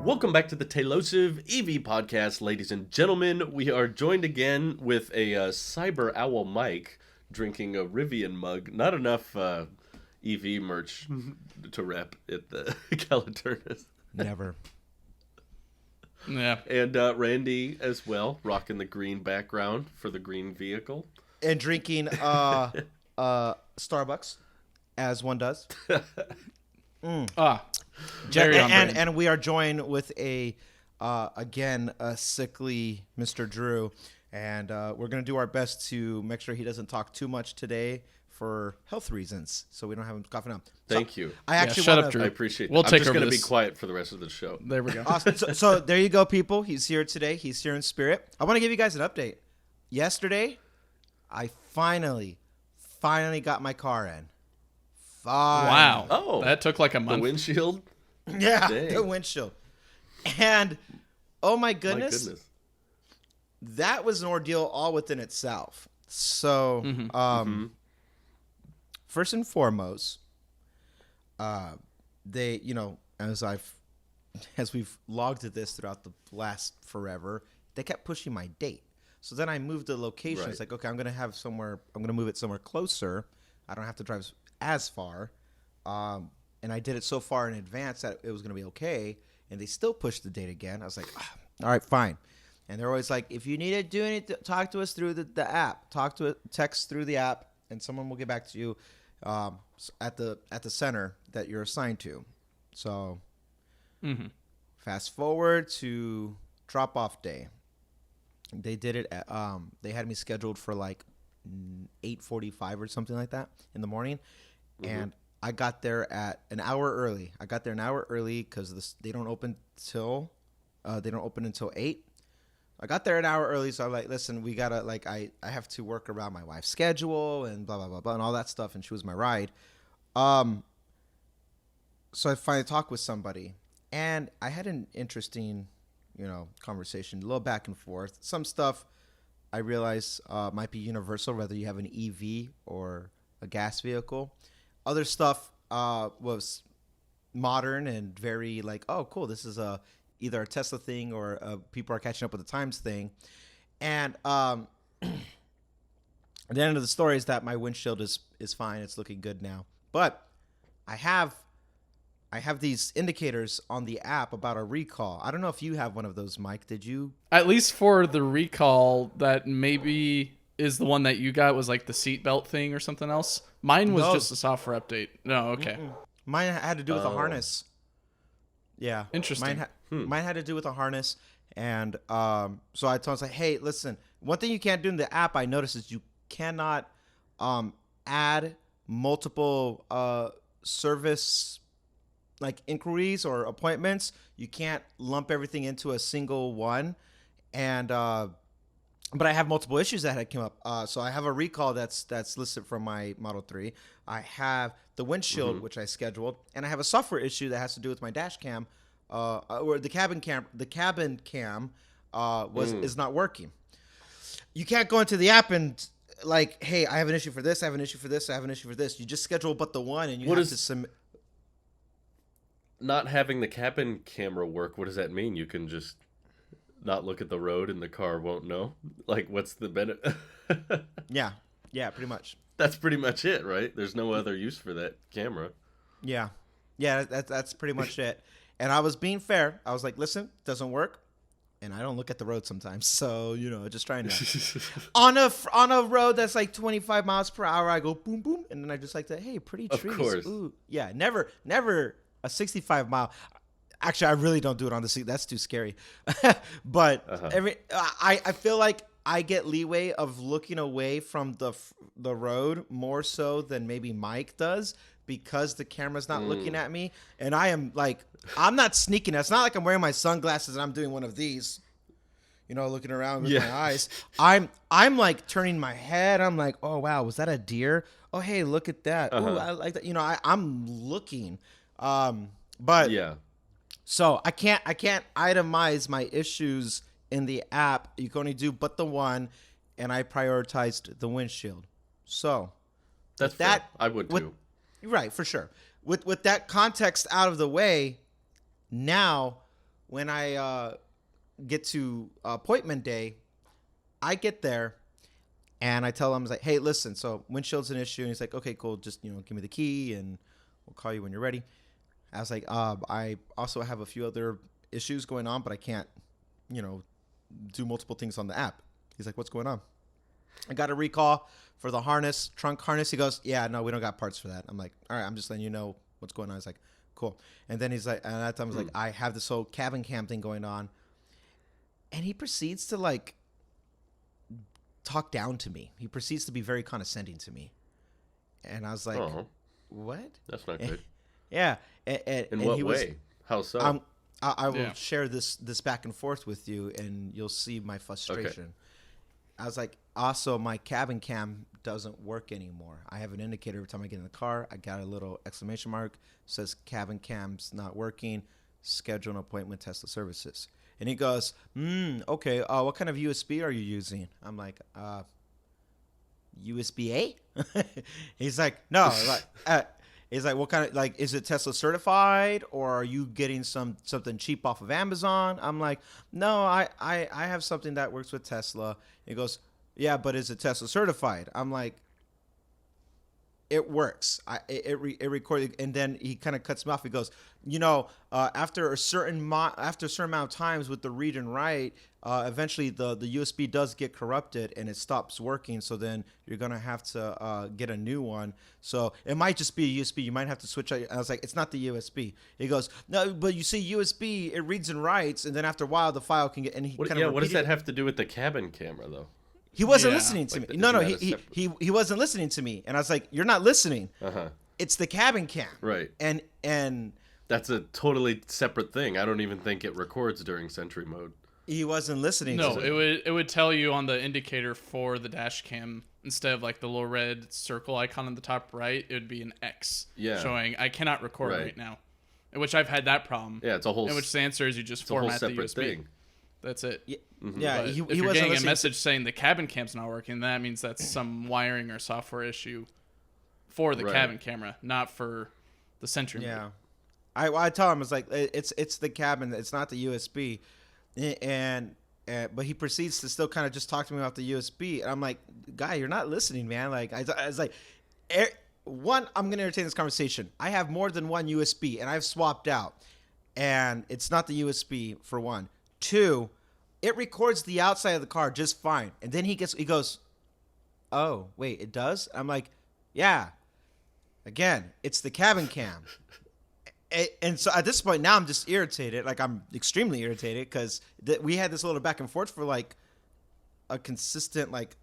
Welcome back to the Tailosive EV podcast, ladies and gentlemen. We are joined again with a Cyber Owl Mike drinking a Rivian mug. Not enough EV merch to rep at the Caliturnus. Never. Yeah. And Randy as well, rocking the green background for the green vehicle. And drinking Starbucks, as one does. Very on brand. And we are joined with a sickly Mr. Drew, and we're gonna do our best to make sure he doesn't talk too much today for health reasons, so we don't have him coughing up. Thank you. I actually shut wanna, up, Drew. I appreciate that. We'll I'm take just over going to be this. quiet for the rest of the show. There we go. Awesome. So there you go, people. He's here today. He's here in spirit. I want to give you guys an update. Yesterday, I finally got my car in. Wow. Oh. That took like a The month. windshield? Yeah, Dang. the windshield. And, oh my My goodness, goodness. that was an ordeal all within itself. So, first and foremost, they, as we've logged this throughout the last forever, they kept pushing my date. So then I moved the location. Right. It's like, okay, I'm going to move it somewhere closer. I don't have to drive as far. And I did it so far in advance that it was going to be okay. And they still pushed the date again. I was like, all right, fine. And they're always like, if you need to do anything, talk to us through the app. Text through the app, and someone will get back to you at the center that you're assigned to. So fast forward to drop-off day. They did it at, they had me scheduled for like 8:45 or something like that in the morning. And I got there at an hour early. I got there an hour early because they don't open until 8. I got there an hour early, so I'm like, listen, we gotta I have to work around my wife's schedule and blah blah blah blah and all that stuff, and she was my ride. So I finally talked with somebody, and I had an interesting, conversation, a little back and forth. Some stuff I realized might be universal, whether you have an EV or a gas vehicle. Other stuff was modern and very like, oh, cool, this is either a Tesla thing or people are catching up with the times thing. And at the end of the story is that my windshield is fine. It's looking good now. But I have these indicators on the app about a recall. I don't know if you have one of those, Mike. Did you? At least for the recall, that maybe is the one that you got was like the seatbelt thing or something else. Mine was just a software update. No, okay. Mine had to do with a harness. Yeah. Interesting. Mine had to do with a harness. And so I told him, like, hey, listen, one thing you can't do in the app I noticed is you cannot add multiple service like inquiries or appointments. You can't lump everything into a single one. And but I have multiple issues that had come up. So I have a recall that's listed from my Model 3. I have the windshield, which I scheduled, and I have a software issue that has to do with my dash cam, or the cabin cam. The cabin cam is not working. You can't go into the app and like, hey, I have an issue for this. I have an issue for this. I have an issue for this. You just schedule but the one, and you have to submit. Not having the cabin camera work, what does that mean? You can just not look at the road and the car won't know? Like, what's the benefit? Yeah, pretty much. That's pretty much it, right? There's no other use for that camera. Yeah, that's pretty much it. And I was being fair. I was like, listen, it doesn't work. And I don't look at the road sometimes. So, just trying to. on a road that's like 25 miles per hour, I go boom, boom. And then I just like to, hey, pretty trees. Of course. Ooh. Yeah, never a 65 mile. Actually, I really don't do it on the seat. That's too scary. But I feel like I get leeway of looking away from the road more so than maybe Mike does because the camera's not looking at me. And I am like, I'm not sneaking. It's not like I'm wearing my sunglasses and I'm doing one of these, looking around with my eyes. I'm like turning my head. I'm like, oh, wow, was that a deer? Oh, hey, look at that. Ooh, I like that. I'm looking. But yeah. So I can't itemize my issues in the app. You can only do but the one, and I prioritized the windshield. So that's fair. I would too. Right, for sure. With that context out of the way, now when I get to appointment day, I get there and I tell him, I was like, hey, listen, so windshield's an issue. And he's like, okay, cool. Just, give me the key and we'll call you when you're ready. I was like, I also have a few other issues going on, but I can't, do multiple things on the app. He's like, what's going on? I got a recall for the trunk harness. He goes, yeah, no, we don't got parts for that. I'm like, all right, I'm just letting you know what's going on. He's like, cool. And then he's like, and at that time I was like, I have this whole cabin cam thing going on. And he proceeds to like talk down to me. He proceeds to be very condescending to me. And I was like, what? That's not good. Yeah. In what way? How so? I will share this back and forth with you, and you'll see my frustration. Okay. I was like, also, my cabin cam doesn't work anymore. I have an indicator every time I get in the car. I got a little exclamation mark. Says cabin cam's not working. Schedule an appointment, Tesla services. And he goes, okay, what kind of USB are you using? I'm like, USB-A? He's like, no. He's like, what kind of, like, is it Tesla certified, or are you getting something cheap off of Amazon? I'm like, no, I have something that works with Tesla. He goes, yeah, but is it Tesla certified? I'm like, it works. It recorded, and then he kind of cuts me off. He goes, after a certain amount of times with the read and write, eventually the USB does get corrupted and it stops working. So then you're gonna have to get a new one. So it might just be a USB. You might have to switch out. I was like, it's not the USB. He goes, no, but you see USB, it reads and writes, and then after a while the file can get. And he kind of what does that have to do with the cabin camera though? He wasn't listening to me. No, he wasn't listening to me. And I was like, you're not listening. It's the cabin cam. Right. And that's a totally separate thing. I don't even think it records during Sentry mode. He wasn't listening. No, it would tell you on the indicator for the dash cam, instead of like the little red circle icon on the top right, it would be an X showing I cannot record right now. In which I've had that problem. Yeah, it's a whole. In which the answer is you just format the USB. Thing. That's it. Yeah, yeah. If you're getting a message saying the cabin cam's not working, that means that's some wiring or software issue for the cabin camera, not for the Sentry. Yeah, I tell him, it's like it's the cabin, it's not the USB, but he proceeds to still kind of just talk to me about the USB, and I'm like, guy, you're not listening, man. Like I was like, one, I'm gonna entertain this conversation. I have more than one USB, and I've swapped out, and it's not the USB for one. Two, it records the outside of the car just fine. And then he goes, oh, wait, it does? I'm like, yeah. Again, it's the cabin cam. And so at this point now I'm just irritated. Like I'm extremely irritated because we had this little back and forth for like a consistent like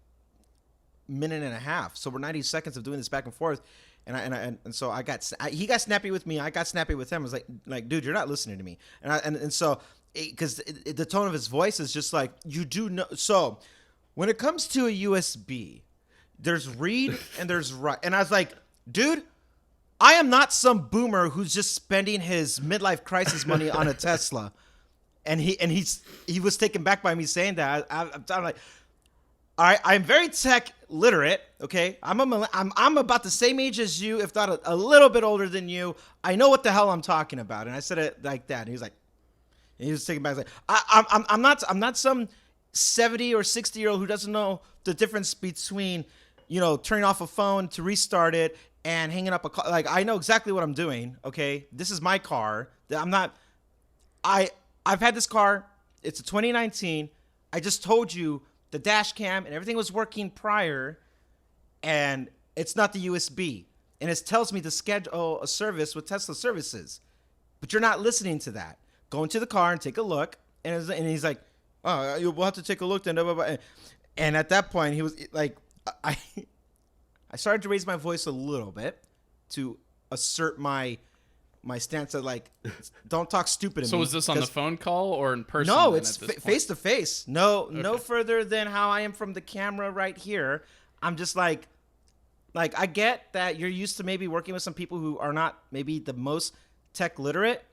minute and a half. So we're 90 seconds of doing this back and forth. And so he got snappy with me. I got snappy with him. I was like, dude, you're not listening to me. And so, because the tone of his voice is just like, you do know. So when it comes to a USB, there's read and there's write. And I was like, dude, I am not some boomer who's just spending his midlife crisis money on a Tesla. And he was taken back by me saying that. I'm like, all right, I'm very tech literate. Okay, I'm about the same age as you, if not a little bit older than you. I know what the hell I'm talking about. And I said it like that. And he was like, and he was taken back. He's like, I'm not some 70 or 60-year-old who doesn't know the difference between, turning off a phone to restart it and hanging up a call. Like, I know exactly what I'm doing. Okay, this is my car. I've had this car. It's a 2019. I just told you the dash cam and everything was working prior, and it's not the USB. And it tells me to schedule a service with Tesla services, but you're not listening to that. Go into the car and take a look, and he's like, "Oh, we'll have to take a look then." Blah, blah, blah. And at that point, he was like, I started to raise my voice a little bit to assert my stance that, like, don't talk stupid to me. So was this on the phone call or in person? No, it's face to face. No further than how I am from the camera right here. I'm just like I get that you're used to maybe working with some people who are not maybe the most tech literate,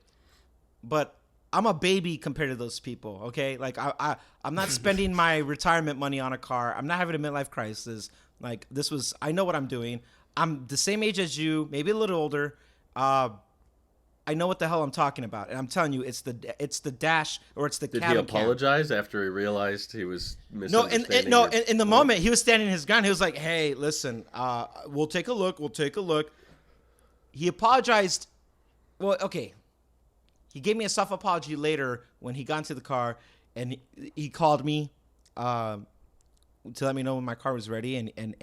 but I'm a baby compared to those people, okay? Like, I'm not spending my retirement money on a car. I'm not having a midlife crisis. Like, I know what I'm doing. I'm the same age as you, maybe a little older. I know what the hell I'm talking about, and I'm telling you, it's the dash or it's the Did cabin he apologize after he realized he was No, misunderstanding? in the moment he was standing his ground. He was like, "Hey, listen, we'll take a look. We'll take a look." He apologized. Well, okay. He gave me a soft apology later when he got into the car, and he called me to let me know when my car was ready, and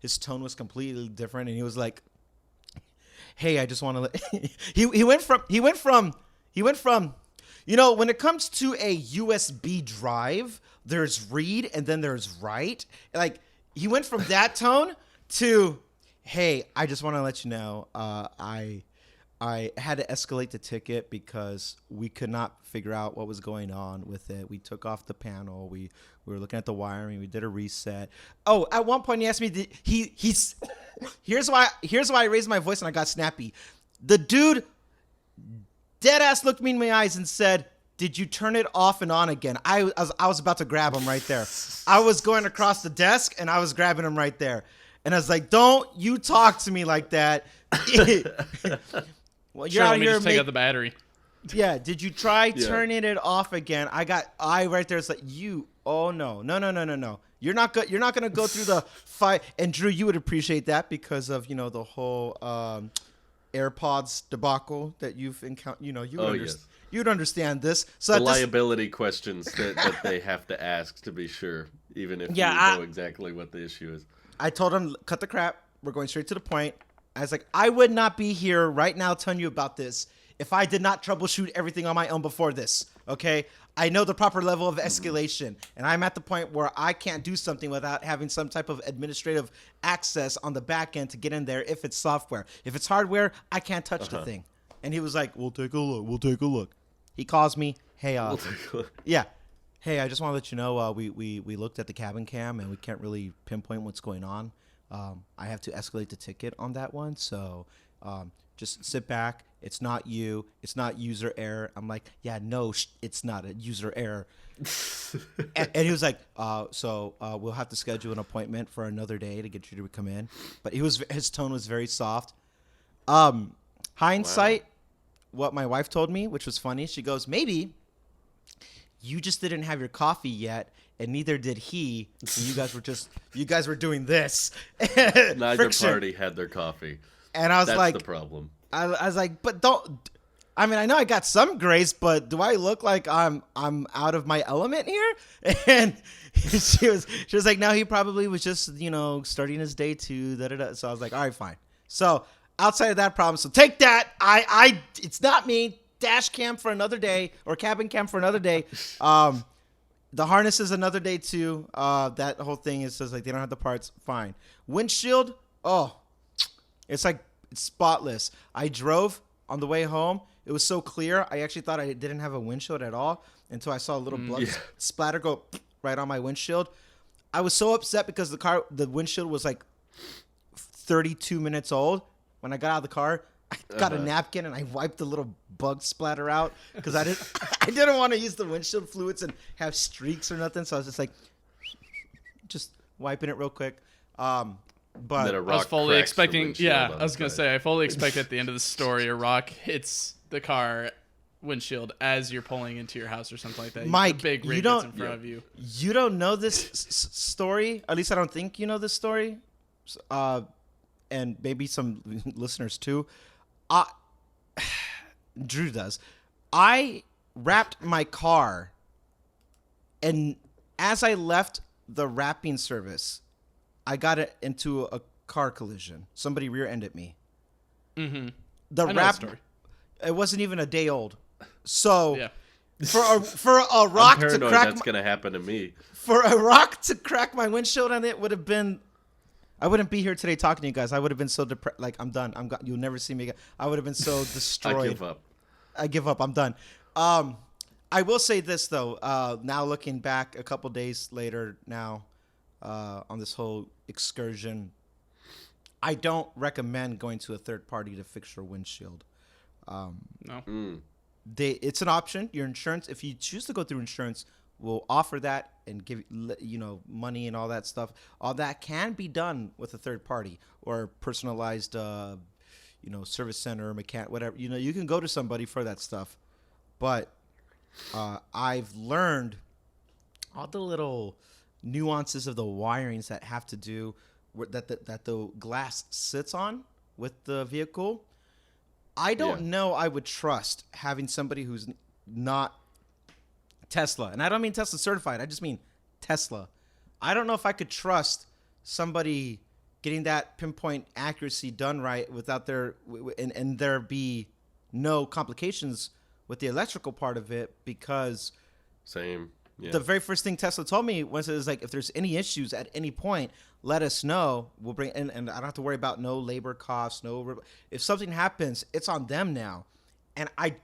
his tone was completely different, and he was like, "Hey, I just want to let." he went from when it comes to a USB drive, there's read and then there's write. Like, he went from that tone to, "Hey, I just want to let you know, I had to escalate the ticket because we could not figure out what was going on with it. We took off the panel. We were looking at the wiring. We did a reset." Oh, at one point he asked me, he's here's why I raised my voice and I got snappy. The dude dead ass looked me in my eyes and said, "Did you turn it off and on again?" I was about to grab him right there. I was going across the desk and I was grabbing him right there. And I was like, "Don't you talk to me like that." Well, you're out here. Just take out the battery. Yeah. Did you try turning it off again? I right there. It's like, you. Oh no. You're not gonna go through the fight. And Drew, you would appreciate that because of the whole AirPods debacle that you've encountered. You'd understand this. So the liability questions that they have to ask to be sure, even if you know exactly what the issue is. I told him, cut the crap. We're going straight to the point. I was like, I would not be here right now telling you about this if I did not troubleshoot everything on my own before this, okay? I know the proper level of escalation, and I'm at the point where I can't do something without having some type of administrative access on the back end to get in there if it's software. If it's hardware, I can't touch the thing. And he was like, we'll take a look. He calls me, "Hey, yeah. Hey, I just want to let you know, we looked at the cabin cam, and we can't really pinpoint what's going on. I have to escalate the ticket on that one, so just sit back. It's not you. It's not user error." I'm like, "Yeah, no, it's not a user error." and he was like, so we'll have to schedule an appointment for another day to get you to come in." But his tone was very soft. Hindsight, what my wife told me, which was funny, she goes, "Maybe you just didn't have your coffee yet, and neither did he. And you guys were doing this." Neither Friction. party had their coffee. And I was That's like, the problem. I was like, but don't. I mean, I know I got some grace, but do I look like I'm out of my element here? And she was like, "No, he probably was just starting his day too." So I was like, "All right, fine." So outside of that problem, so take that. It's not me. Dash cam for another day, or cabin cam for another day. The harness is another day too. That whole thing is just like they don't have the parts. Fine. Windshield. Oh, it's spotless. I drove on the way home. It was so clear. I actually thought I didn't have a windshield at all until I saw a little blood splatter go right on my windshield. I was so upset because the windshield was like 32 minutes old. When I got out of the car, I got a napkin and I wiped the little bug splatter out because I didn't want to use the windshield fluids and have streaks or nothing. So I was just wiping it real quick. But I was fully expecting. Yeah, I was gonna say I fully expect at the end of the story a rock hits the car windshield as you're pulling into your house or something like that. Mike, a big rig gets in front of you. You don't know this story. At least I don't think you know this story. And maybe some listeners too. Drew does. I wrapped my car, and as I left the wrapping service, I got it into a car collision. Somebody rear-ended me. Mm-hmm. The wrap. Story. It wasn't even a day old. So yeah. for a rock to crack, that's gonna happen to me. For a rock to crack my windshield on it would have been. I wouldn't be here today talking to you guys. I would have been so depressed. Like, I'm done. You'll never see me again. I would have been so destroyed. I give up. I'm done. I will say this though. Now looking back, a couple days later now, on this whole excursion, I don't recommend going to a third party to fix your windshield. No. It's an option. Your insurance, if you choose to go through insurance, will offer that and give money and all that stuff. All that can be done with a third party or personalized service center, mechanic, whatever. You can go to somebody for that stuff. But I've learned all the little nuances of the wirings that have to do with that the glass sits on with the vehicle. I don't know I would trust having somebody who's not Tesla. And I don't mean Tesla certified. I just mean Tesla. I don't know if I could trust somebody getting that pinpoint accuracy done right without and there be no complications with the electrical part of it, because same. Yeah. The very first thing Tesla told me was, if there's any issues at any point, let us know. We'll bring and I don't have to worry about no labor costs. If something happens, it's on them now. And I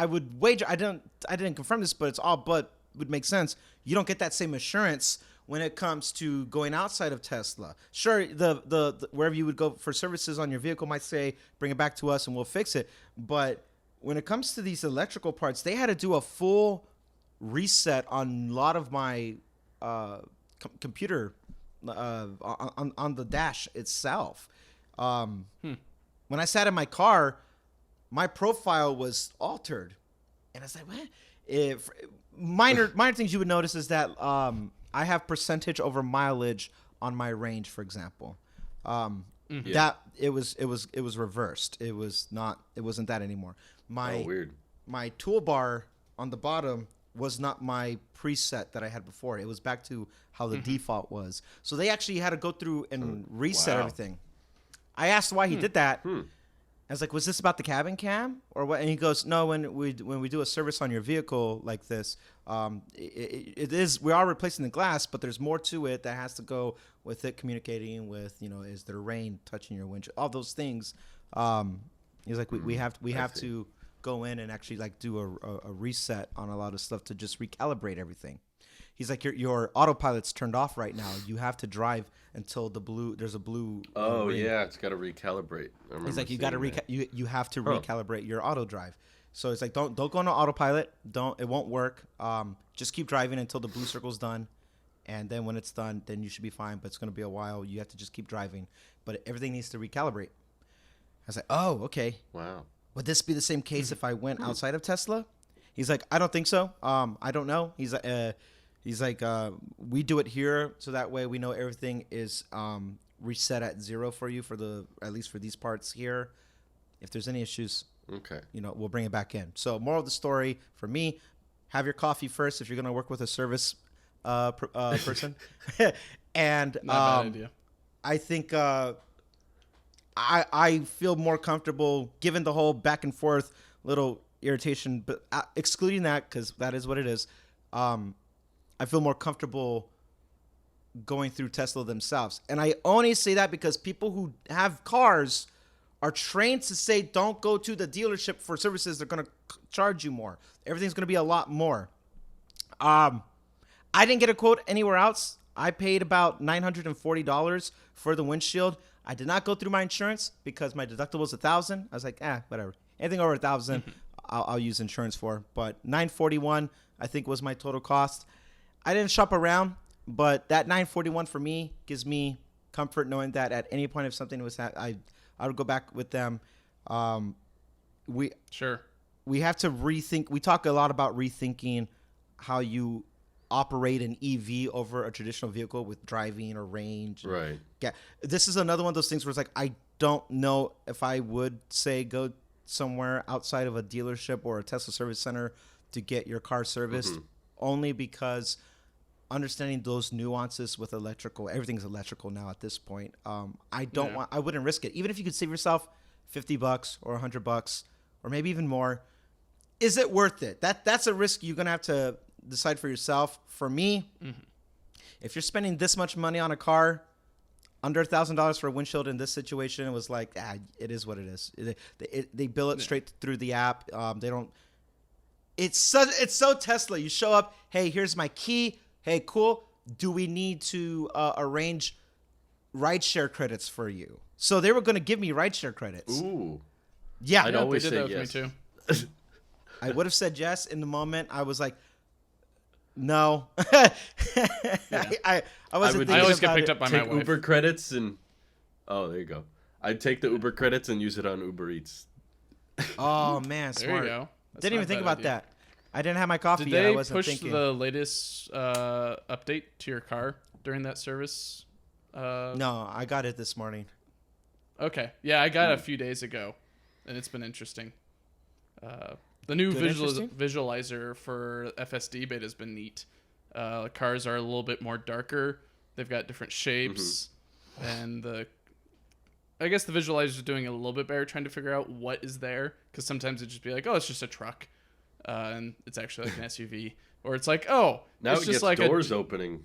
would wager, I didn't confirm this, but it's all but would make sense. You don't get that same assurance when it comes to going outside of Tesla. Sure, the wherever you would go for services on your vehicle might say, bring it back to us and we'll fix it. But when it comes to these electrical parts, they had to do a full reset on a lot of my computer on the dash itself. When I sat in my car, my profile was altered, and I was like, "What?" If minor things you would notice is that I have percentage over mileage on my range, for example. That it was reversed. It wasn't that anymore. Weird. My toolbar on the bottom was not my preset that I had before. It was back to how the default was. So they actually had to go through and reset everything. I asked why he did that. I was like, was this about the cabin cam or what? And he goes, no, when we do a service on your vehicle like this, it is, we are replacing the glass, but there's more to it that has to go with it communicating with, is there rain touching your windshield, all those things. He's like, we have to go in and actually do a reset on a lot of stuff to just recalibrate everything. He's like, your autopilot's turned off right now. You have to drive until there's a blue. Oh ring. Yeah, it's got to recalibrate. He's like, you have to recalibrate your auto drive. So it's like, don't go on autopilot. It won't work. Just keep driving until the blue circle's done, and then when it's done, then you should be fine. But it's gonna be a while. You have to just keep driving, but everything needs to recalibrate. I was like, oh, okay. Wow. Would this be the same case if I went outside of Tesla? He's like, I don't think so. I don't know. He's like, we do it here, so that way we know everything is reset at 0 for you at least for these parts here. If there's any issues, okay, we'll bring it back in. So moral of the story for me: have your coffee first if you're gonna work with a service person. And not a bad idea. I think I feel more comfortable given the whole back and forth little irritation, but excluding that because that is what it is. I feel more comfortable going through Tesla themselves. And I only say that because people who have cars are trained to say, don't go to the dealership for services. They're going to charge you more. Everything's going to be a lot more. I didn't get a quote anywhere else. I paid about $940 for the windshield. I did not go through my insurance because my deductible was $1,000. I was like, whatever. Anything over $1,000, I'll use insurance for. But $941, I think, was my total cost. I didn't shop around, but that $941 for me gives me comfort knowing that at any point if something was I would go back with them. We have to rethink. We talk a lot about rethinking how you operate an EV over a traditional vehicle with driving or range. Right. Yeah. This is another one of those things where it's like, I don't know if I would say go somewhere outside of a dealership or a Tesla service center to get your car serviced, only because understanding those nuances with electrical, everything's electrical now at this point. I wouldn't risk it. Even if you could save yourself $50 or $100 or maybe even more, is it worth it? That's a risk you're going to have to decide for yourself. For me, if you're spending this much money on a car, under $1,000 for a windshield in this situation, it was like, it is what it is. They bill it straight through the app. They don't. It's so Tesla. You show up, hey, here's my key. Hey, cool. Do we need to arrange rideshare credits for you? So they were going to give me rideshare credits. Ooh. Yeah. I'd always they did say that yes. for me too. I would have said yes in the moment. I was like, no. I wasn't thinking I always about get picked it. up by my Take wife. Uber credits and there you go. I'd take the Uber credits and use it on Uber Eats. Oh man, There smart. you go. That's Didn't not even a think bad about idea. that. I didn't have my coffee Did yet. I they wasn't push thinking. the latest update to your car during that service? No, I got it this morning. Okay. Yeah, I got it a few days ago, and it's been interesting. The new visualizer for FSD Beta has been neat. Cars are a little bit more darker. They've got different shapes, and I guess the visualizer is doing a little bit better trying to figure out what is there, because sometimes it'd just be like, oh, it's just a truck, and it's actually like an SUV, or it's like, oh, now it's it just gets like doors opening,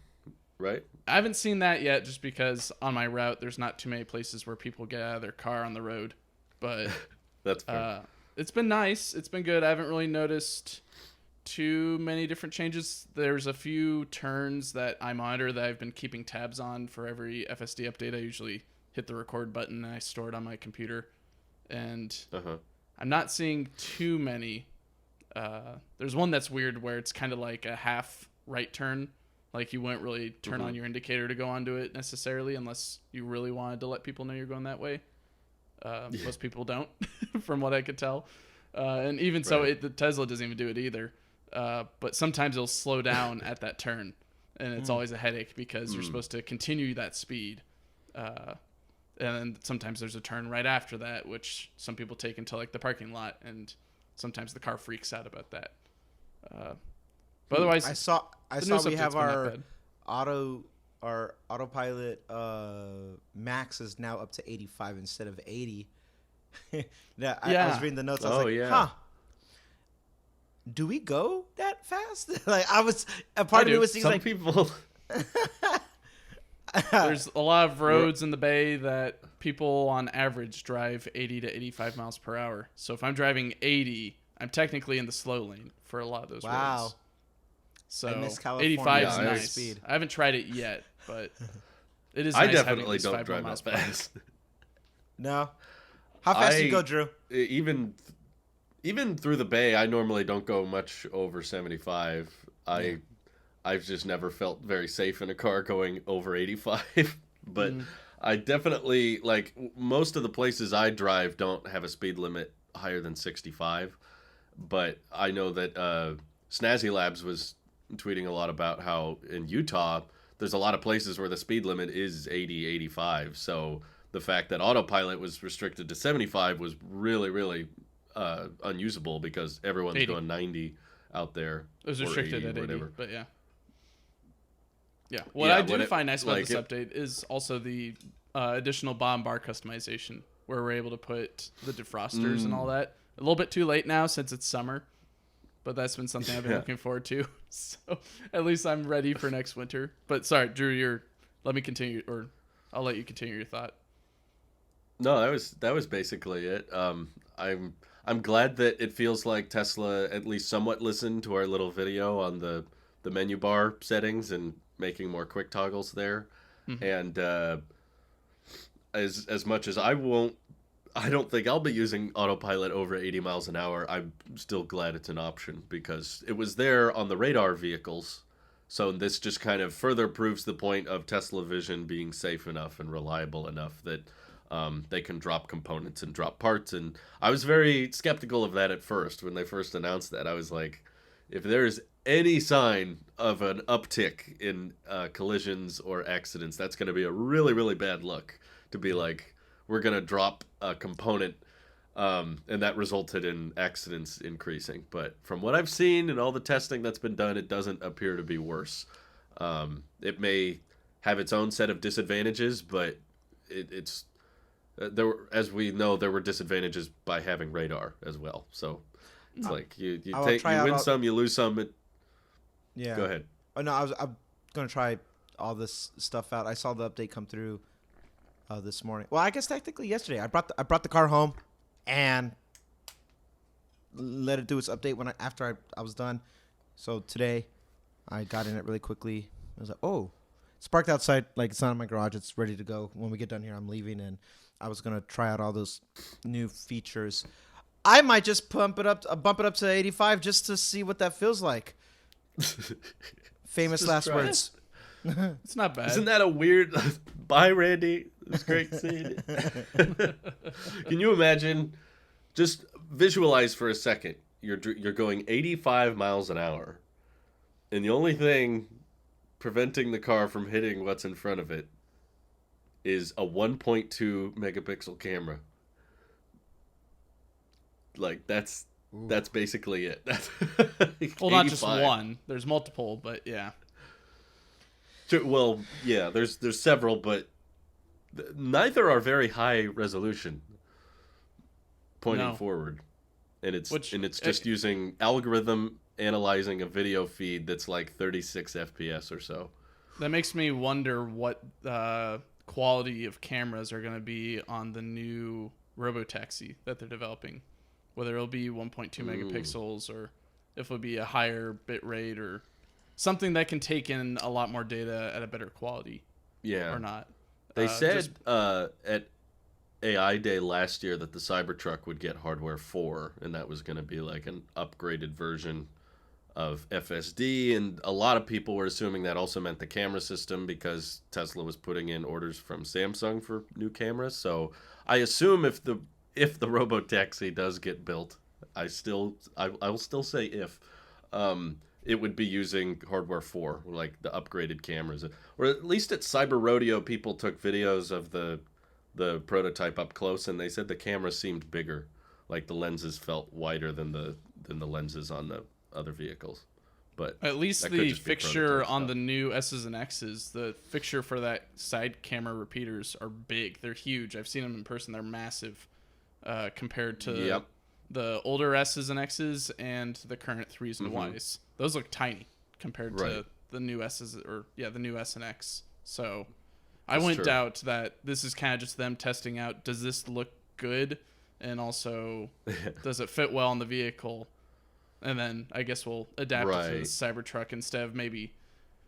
right? I haven't seen that yet, just because on my route there's not too many places where people get out of their car on the road, but That's fair. it's been nice. It's been good. I haven't really noticed too many different changes. There's a few turns that I monitor that I've been keeping tabs on for every FSD update. I usually hit the record button and I store it on my computer, and I'm not seeing too many. There's one that's weird where it's kind of like a half right turn, like you wouldn't really turn on your indicator to go onto it necessarily unless you really wanted to let people know you're going that way. Most people don't, from what I could tell, and even so, the Tesla doesn't even do it either. But sometimes it'll slow down at that turn, and it's always a headache because you're supposed to continue that speed. And then sometimes there's a turn right after that, which some people take into like the parking lot, and sometimes the car freaks out about that. But otherwise, I saw we have our autopilot max is now up to 85 instead of 80. I was reading the notes. I was huh? Do we go that fast? Like a part of me was thinking some like people. There's a lot of roads in the Bay that people on average drive 80 to 85 miles per hour. So if I'm driving 80, I'm technically in the slow lane for a lot of those roads. So 85 is nice. Speed. I haven't tried it yet, but it is. I nice definitely don't drive that fast. No, how fast do you go, Drew? Even through the Bay, I normally don't go much over 75. I've just never felt very safe in a car going over 85. But I definitely, like, most of the places I drive don't have a speed limit higher than 65. But I know that Snazzy Labs was tweeting a lot about how in Utah, there's a lot of places where the speed limit is 80, 85. So the fact that autopilot was restricted to 75 was really, really unusable because everyone's 80. going 90 out there. It was restricted at 80, whatever. but yeah. Yeah, what I do find nice about this update is also the additional bomb bar customization, where we're able to put the defrosters and all that. A little bit too late now since it's summer, but that's been something I've been looking forward to. So at least I'm ready for next winter. But sorry, Drew, let me continue, or I'll let you continue your thought. No, that was basically it. I'm glad that it feels like Tesla at least somewhat listened to our little video on the menu bar settings and making more quick toggles there. And as much as I don't think I'll be using autopilot over 80 miles an hour. I'm still glad it's an option because it was there on the radar vehicles. So this just kind of further proves the point of Tesla Vision being safe enough and reliable enough that they can drop components and drop parts. And I was very skeptical of that at first. When they first announced that, I was like, if there's any sign of an uptick in collisions or accidents, that's going to be a really, really bad look. To be like, we're going to drop a component, and that resulted in accidents increasing. But from what I've seen and all the testing that's been done, it doesn't appear to be worse. It may have its own set of disadvantages, but it's as we know, there were disadvantages by having radar as well. So it's like you win some, you lose some. Yeah. Go ahead. Oh no, I'm gonna try all this stuff out. I saw the update come through this morning. Well, I guess technically yesterday. I brought the car home and let it do its update after I was done. So today, I got in it really quickly. I was like, oh, it's parked outside. Like, it's not in my garage. It's ready to go. When we get done here, I'm leaving, and I was gonna try out all those new features. I might just bump it up to 85 just to see what that feels like. Famous last words. It's not bad. Isn't that a weird? Bye, Randy. It was great seeing you. Can you imagine? Just visualize for a second. You're going 85 miles an hour, and the only thing preventing the car from hitting what's in front of it is a 1.2 megapixel camera. Like that's basically it. Well, not just one. There's multiple, but yeah. Well, yeah. There's several, but neither are very high resolution. Pointing forward, and it's just using algorithm analyzing a video feed that's like 36 FPS or so. That makes me wonder what quality of cameras are going to be on the new robotaxi that they're developing. Whether it'll be 1.2 megapixels or if it'll be a higher bit rate or something that can take in a lot more data at a better quality. Yeah. Or not. They said at AI Day last year that the Cybertruck would get hardware 4, and that was going to be like an upgraded version of FSD, and a lot of people were assuming that also meant the camera system because Tesla was putting in orders from Samsung for new cameras. So I assume if the robotaxi does get built, I will still say if it would be using hardware 4, like the upgraded cameras, or at least at Cyber Rodeo people took videos of the prototype up close, and they said the camera seemed bigger, like the lenses felt wider than the lenses on the other vehicles. But at least the fixture on the new S's and X's, the fixture for that side camera repeaters are big. They're huge. I've seen them in person. They're massive compared to the older S's and X's and the current 3s and Ys. Those look tiny compared to the new S's the new S and X. So I wouldn't doubt that this is kind of just them testing out, does this look good? And also, does it fit well in the vehicle? And then I guess we'll adapt it to the Cybertruck instead of maybe...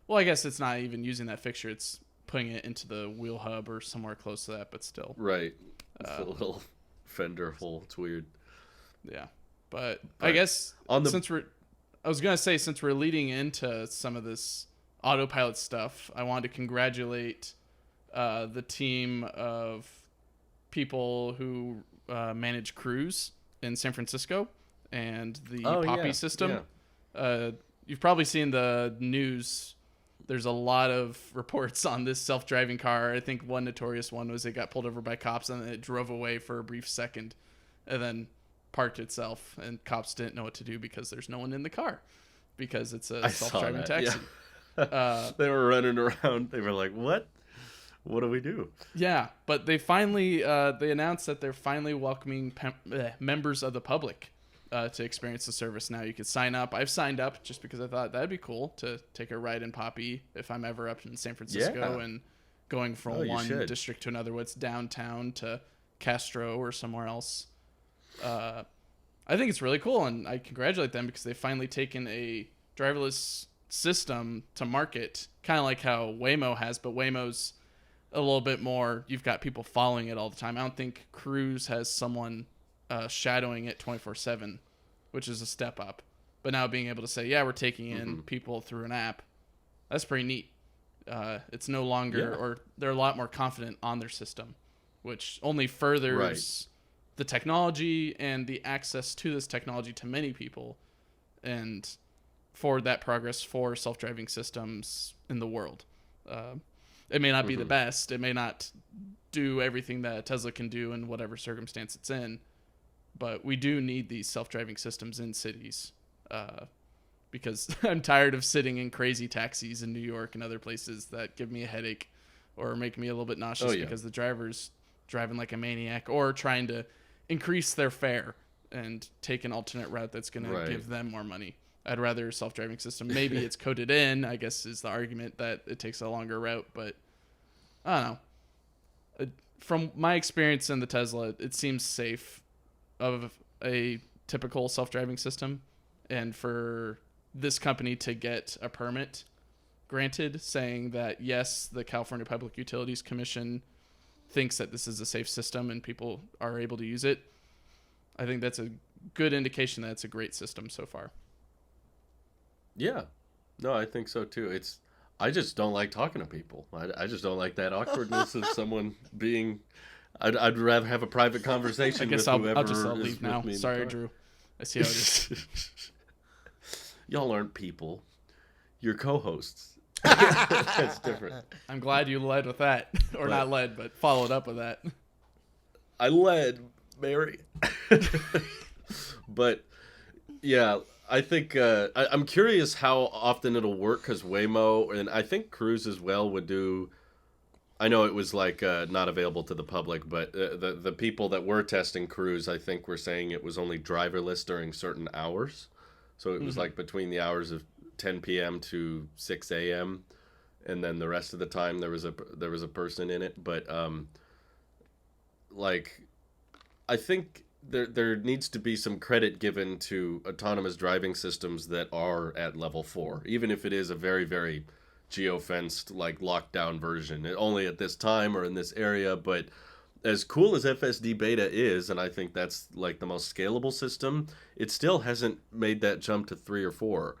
Well, I guess it's not even using that fixture. It's putting it into the wheel hub or somewhere close to that, but still. Right. It's a little fender hole. It's weird. Yeah. But I guess I was going to say, since we're leading into some of this autopilot stuff, I wanted to congratulate the team of people who manage Cruise in San Francisco and the Poppy system. Yeah. You've probably seen the news. There's a lot of reports on this self-driving car. I think one notorious one was it got pulled over by cops and then it drove away for a brief second and then parked itself, and cops didn't know what to do because there's no one in the car because it's a self-driving taxi. Yeah. They were running around. They were like, what do we do? Yeah, but they finally they announced that they're finally welcoming members of the public to experience the service. Now you could sign up. I've signed up just because I thought that'd be cool to take a ride in Poppy if I'm ever up in San Francisco and going from one district to another, what's downtown to Castro or somewhere else. I think it's really cool, and I congratulate them because they've finally taken a driverless system to market, kind of like how Waymo has, but Waymo's a little bit more, you've got people following it all the time. I don't think Cruise has someone shadowing it 24/7, which is a step up. But now being able to say, we're taking in people through an app, that's pretty neat. It's no longer, or they're a lot more confident on their system, which only furthers the technology and the access to this technology to many people and forward that progress for self-driving systems in the world. It may not be the best. It may not do everything that Tesla can do in whatever circumstance it's in, but we do need these self-driving systems in cities because I'm tired of sitting in crazy taxis in New York and other places that give me a headache or make me a little bit nauseous because the driver's driving like a maniac or trying to increase their fare and take an alternate route that's going to give them more money. I'd rather a self-driving system. Maybe it's coded in, I guess is the argument that it takes a longer route, but I don't know. From my experience in the Tesla, it seems safe of a typical self-driving system. And for this company to get a permit granted saying that, yes, the California Public Utilities Commission thinks that this is a safe system and people are able to use it, I think that's a good indication that it's a great system so far. Yeah. No, I think so too. I just don't like talking to people. I just don't like that awkwardness of someone being. I'd rather have a private conversation. I guess with whoever I'll leave now. Sorry, Drew. I see how it is. Y'all aren't people. You're co-hosts. That's different. I'm glad you led with that, or not led, but followed up with that. I led, Mary. But yeah, I think I'm curious how often it'll work because Waymo and I think Cruise as well would do. I know it was like not available to the public, but the people that were testing Cruise, I think, were saying it was only driverless during certain hours. So it was like between the hours of 10 p.m. to 6 a.m. and then the rest of the time there was a person in it. But like, I think there needs to be some credit given to autonomous driving systems that are at level 4, even if it is a very, very geo-fenced, like, lockdown version, only at this time or in this area. But as cool as FSD Beta is, and I think that's like the most scalable system, it still hasn't made that jump to 3 or 4.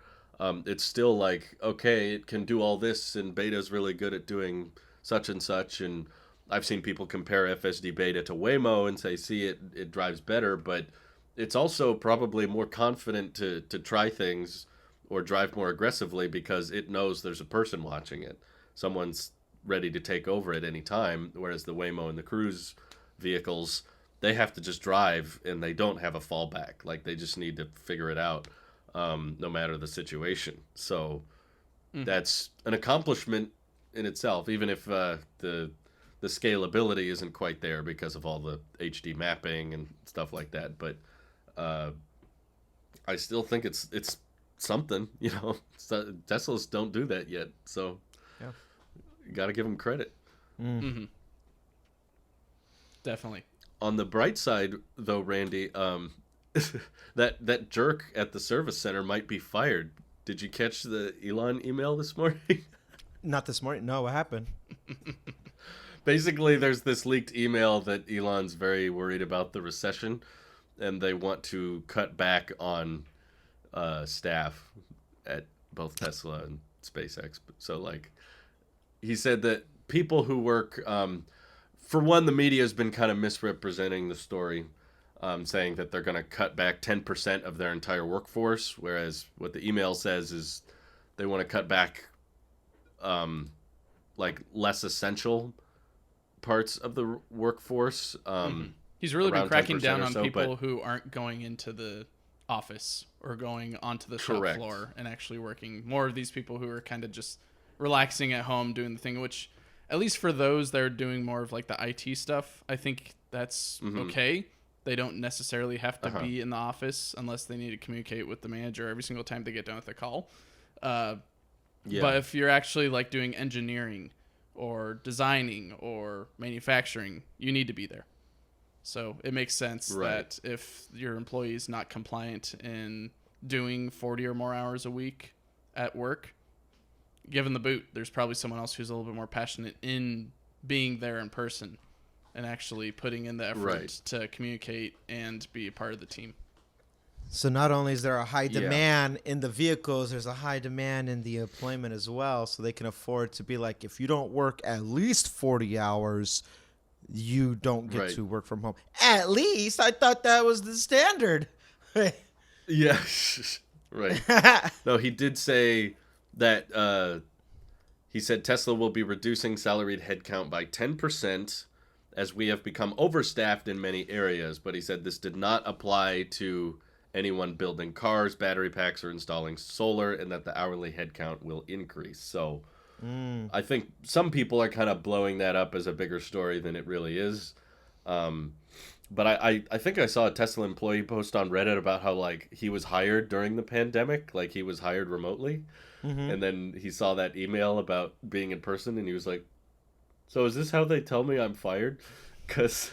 It's still like, okay, it can do all this, and Beta's really good at doing such and such, and I've seen people compare FSD Beta to Waymo and say, see, it drives better, but it's also probably more confident to try things or drive more aggressively because it knows there's a person watching it. Someone's ready to take over at any time, whereas the Waymo and the Cruise vehicles, they have to just drive and they don't have a fallback. Like, they just need to figure it out no matter the situation. So that's an accomplishment in itself, even if the scalability isn't quite there because of all the HD mapping and stuff like that. But I still think it's something, you know. Teslas don't do that yet, so yeah, you got to give them credit. Definitely. On the bright side, though, Randy, that jerk at the service center might be fired. Did you catch the Elon email this morning? Not this morning. No, what happened? Basically, there's this leaked email that Elon's very worried about the recession, and they want to cut back on staff at both Tesla and SpaceX. So, like, he said that people who work, for one, the media has been kind of misrepresenting the story, saying that they're going to cut back 10% of their entire workforce, whereas what the email says is they want to cut back, like, less essential parts of the workforce. He's really been cracking down on people who aren't going into the office or going onto the shop floor and actually working. More of these people who are kind of just relaxing at home doing the thing, which, at least for those that are doing more of like the IT stuff, I think that's okay. They don't necessarily have to be in the office unless they need to communicate with the manager every single time they get done with a call. But if you're actually like doing engineering or designing or manufacturing, you need to be there. So it makes sense that if your employee is not compliant in doing 40 or more hours a week at work, given the boot, there's probably someone else who's a little bit more passionate in being there in person and actually putting in the effort to communicate and be a part of the team. So not only is there a high demand in the vehicles, there's a high demand in the employment as well. So they can afford to be like, if you don't work at least 40 hours, you don't get to work from home. At least I thought that was the standard. Yeah, right. No, he did say that he said Tesla will be reducing salaried headcount by 10% as we have become overstaffed in many areas. But he said this did not apply to anyone building cars, battery packs, or installing solar, and that the hourly headcount will increase. So I think some people are kind of blowing that up as a bigger story than it really is. But I think I saw a Tesla employee post on Reddit about how, like, he was hired during the pandemic, like he was hired remotely. And then he saw that email about being in person, and he was like, so is this how they tell me I'm fired? Because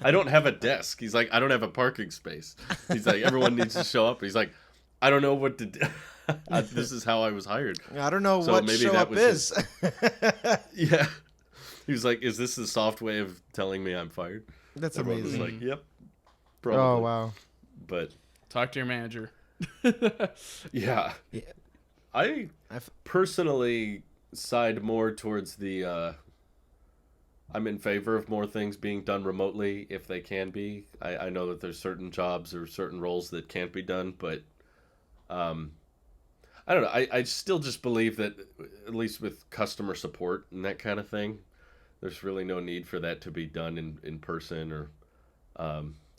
I don't have a desk. He's like, I don't have a parking space. He's like, everyone needs to show up. He's like, I don't know what to do. This is how I was hired. I don't know what show up is. Yeah. He was like, is this the soft way of telling me I'm fired? That's Everyone amazing. was like, yep. Probably. Oh, wow. But talk to your manager. Yeah. I personally side more towards the. I'm in favor of more things being done remotely if they can be. I know that there's certain jobs or certain roles that can't be done, but um, I don't know. I still just believe that, at least with customer support and that kind of thing, there's really no need for that to be done in person or.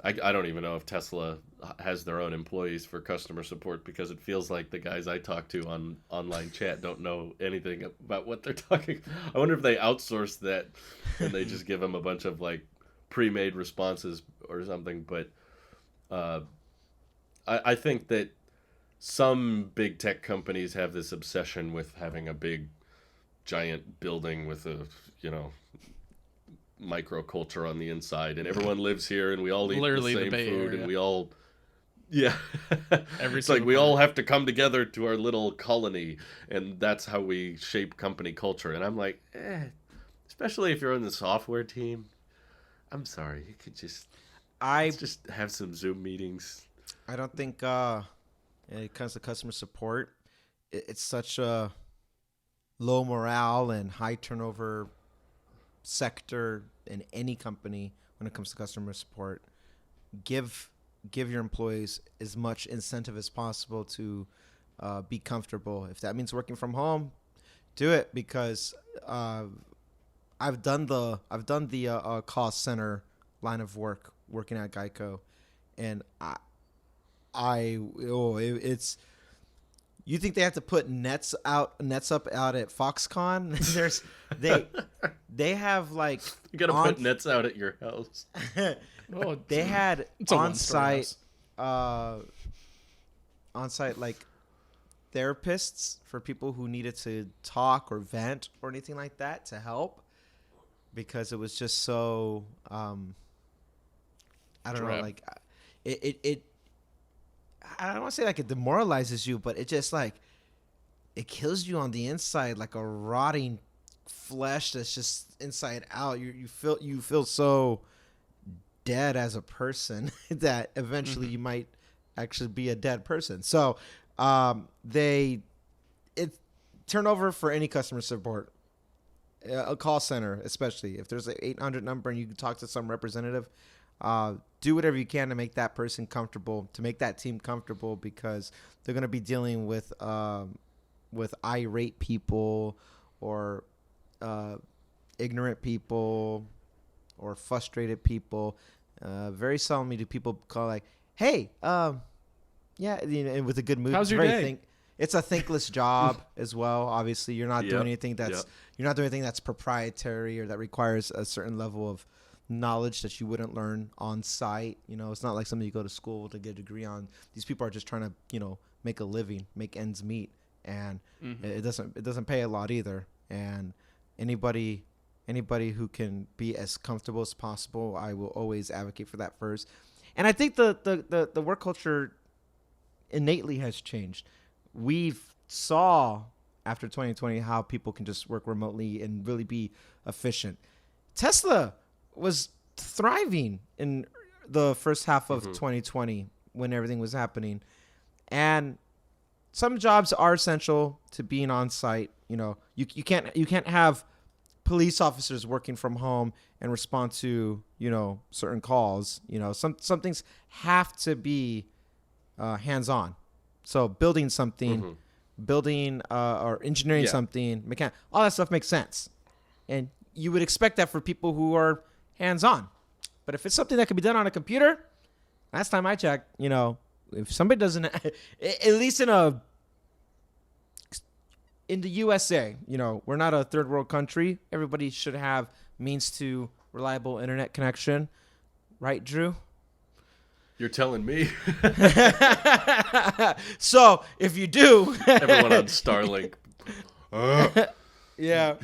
I don't even know if Tesla has their own employees for customer support because it feels like the guys I talk to on online chat don't know anything about what they're talking. I wonder if they outsource that and they just give them a bunch of like pre-made responses or something. But I think that some big tech companies have this obsession with having a big, giant building with a microculture on the inside, and everyone lives here, and we all eat Literally the the same Bay food, Area. and we all, yeah, Every it's like single we all corner. have to come together to our little colony, and that's how we shape company culture. And I'm like, especially if you're on the software team, I'm sorry, you could just I let's just have some Zoom meetings. I don't think when it comes to customer support, it's such a low morale and high turnover sector in any company when it comes to customer support. Give your employees as much incentive as possible to be comfortable. If that means working from home, do it, because I've done the call center line of work working at Geico, and it's. You think they have to put nets up at Foxconn? They have like You gotta put nets out at your house. They had It's a one-story on-site like therapists for people who needed to talk or vent or anything like that to help, because it was just so I don't know, like it I don't want to say like it demoralizes you, but it just like it kills you on the inside, like a rotting flesh that's just inside out. You feel so dead as a person that eventually you might actually be a dead person. So it's turnover for any customer support, a call center, especially if there's an 800 number and you can talk to some representative. Do whatever you can to make that person comfortable, to make that team comfortable, because they're going to be dealing with irate people or ignorant people or frustrated people. Very seldomly do people call like, "Hey, yeah," and with a good mood. How's your day? It's a thankless job as well. Obviously, you're not doing anything Yep. you're not doing anything that's proprietary or that requires a certain level of knowledge that you wouldn't learn on site. It's not like something you go to school to get a degree on. These people are just trying to, make a living, make ends meet, and it doesn't pay a lot either. And anybody who can be as comfortable as possible, I will always advocate for that first. And I think the work culture innately has changed. We've saw after 2020 how people can just work remotely and really be efficient. Tesla was thriving in the first half of 2020 when everything was happening. And some jobs are essential to being on site. You can't have police officers working from home and respond to, certain calls. Some things have to be hands-on. So building something, or engineering something, all that stuff makes sense. And you would expect that for people who are hands-on. But if it's something that can be done on a computer, last time I checked, if somebody doesn't, at least in the USA, we're not a third world country. Everybody should have means to reliable internet connection. Right, Drew? You're telling me. So if you do, Everyone on Starlink. Yeah.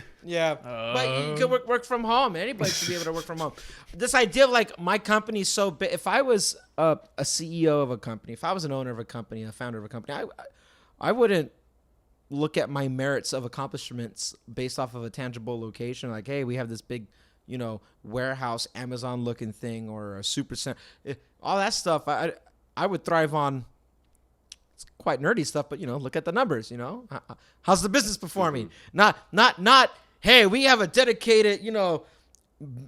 But you can work from home. Anybody should be able to work from home. This idea of like my company's so big. If I was a CEO of a company, if I was an owner of a company, a founder of a company, I wouldn't look at my merits of accomplishments based off of a tangible location. Like, hey, we have this big, warehouse, Amazon looking thing, or a super center. All that stuff. I would thrive on quite nerdy stuff, but look at the numbers. How's the business performing? Not. Hey, we have a dedicated,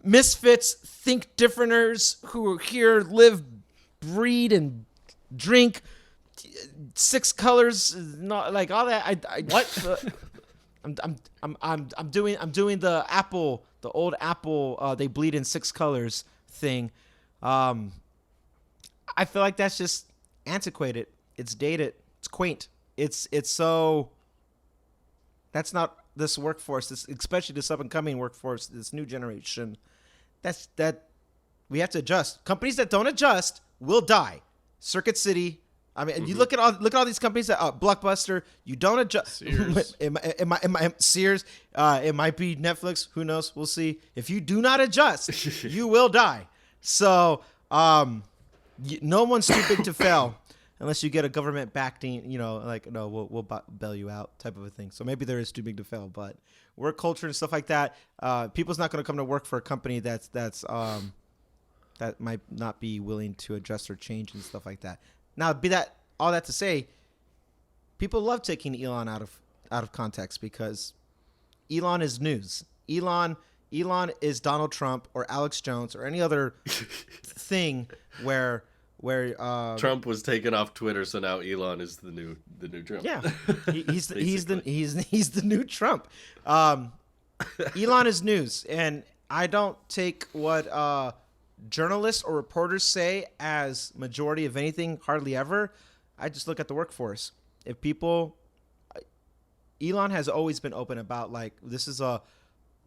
misfits, think differenters who are here, live, breed, and drink 6 colors. Not like all that. What? I'm doing the Apple, the old Apple. They bleed in 6 colors thing. I feel like that's just antiquated. It's dated. It's quaint. It's so. That's not this workforce, especially this up and coming workforce, this new generation. That we have to adjust. Companies that don't adjust will die. Circuit City. I mean, you look at all these companies that Blockbuster. You don't adjust. Sears. Sears. It might be Netflix. Who knows? We'll see. If you do not adjust, you will die. So, no one's too big to fail. Unless you get a government backing, we'll bail you out type of a thing. So maybe there is too big to fail, but work culture and stuff like that. People's not going to come to work for a company that might not be willing to adjust or change and stuff like that. Now, all that to say, people love taking Elon out of context because Elon is news. Elon is Donald Trump or Alex Jones or any other thing where Trump was taken off Twitter, so now Elon is the new Trump. Yeah, he's the new Trump. Elon is news, and I don't take what journalists or reporters say as majority of anything, hardly ever. I just look at the workforce. If people, Elon has always been open about this is a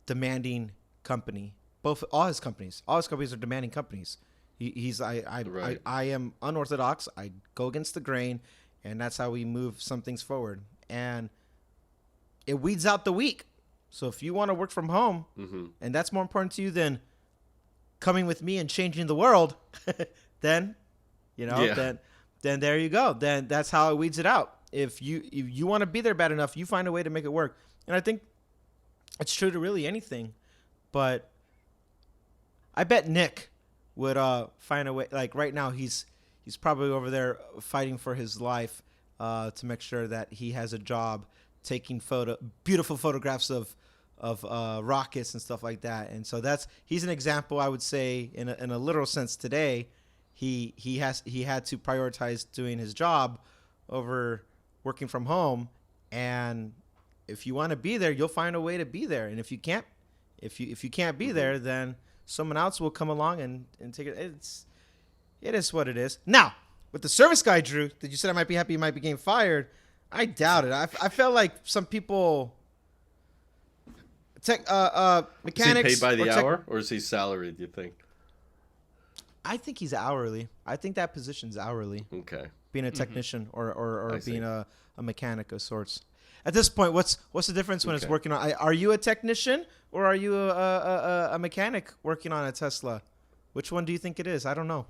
demanding company. All his companies are demanding companies. I am unorthodox. I go against the grain, and that's how we move some things forward. And it weeds out the weak. So if you want to work from home, and that's more important to you than coming with me and changing the world, then there you go. Then that's how it weeds it out. If you want to be there bad enough, you find a way to make it work. And I think it's true to really anything. But I bet Nick would find a way. Like right now, he's probably over there fighting for his life to make sure that he has a job taking beautiful photographs of rockets and stuff like that. And so he's an example, I would say, in a literal sense. Today, he had to prioritize doing his job over working from home. And if you want to be there, you'll find a way to be there. And if you can't be there, then someone else will come along and take it. It is what it is. Now, with the service guy, Drew, that you said I might be happy you might be getting fired, I doubt it. I felt like some people, mechanics. Is he paid by the hour, or is he salaried, do you think? I think he's hourly. I think that position's hourly. Okay. Being a technician or being a mechanic of sorts. At this point, what's the difference when it's working on? Are you a technician or are you a mechanic working on a Tesla? Which one do you think it is? I don't know.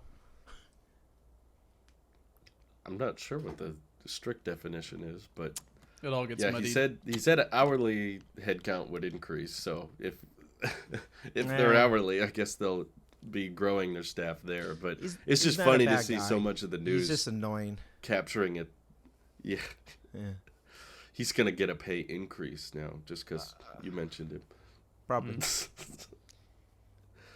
I'm not sure what the strict definition is, but it all gets muddied. he said hourly headcount would increase. So if they're hourly, I guess they'll be growing their staff there. But it's just funny to see so much of the news. He's just annoying. Capturing it. Yeah. He's going to get a pay increase now just because you mentioned it. Probably.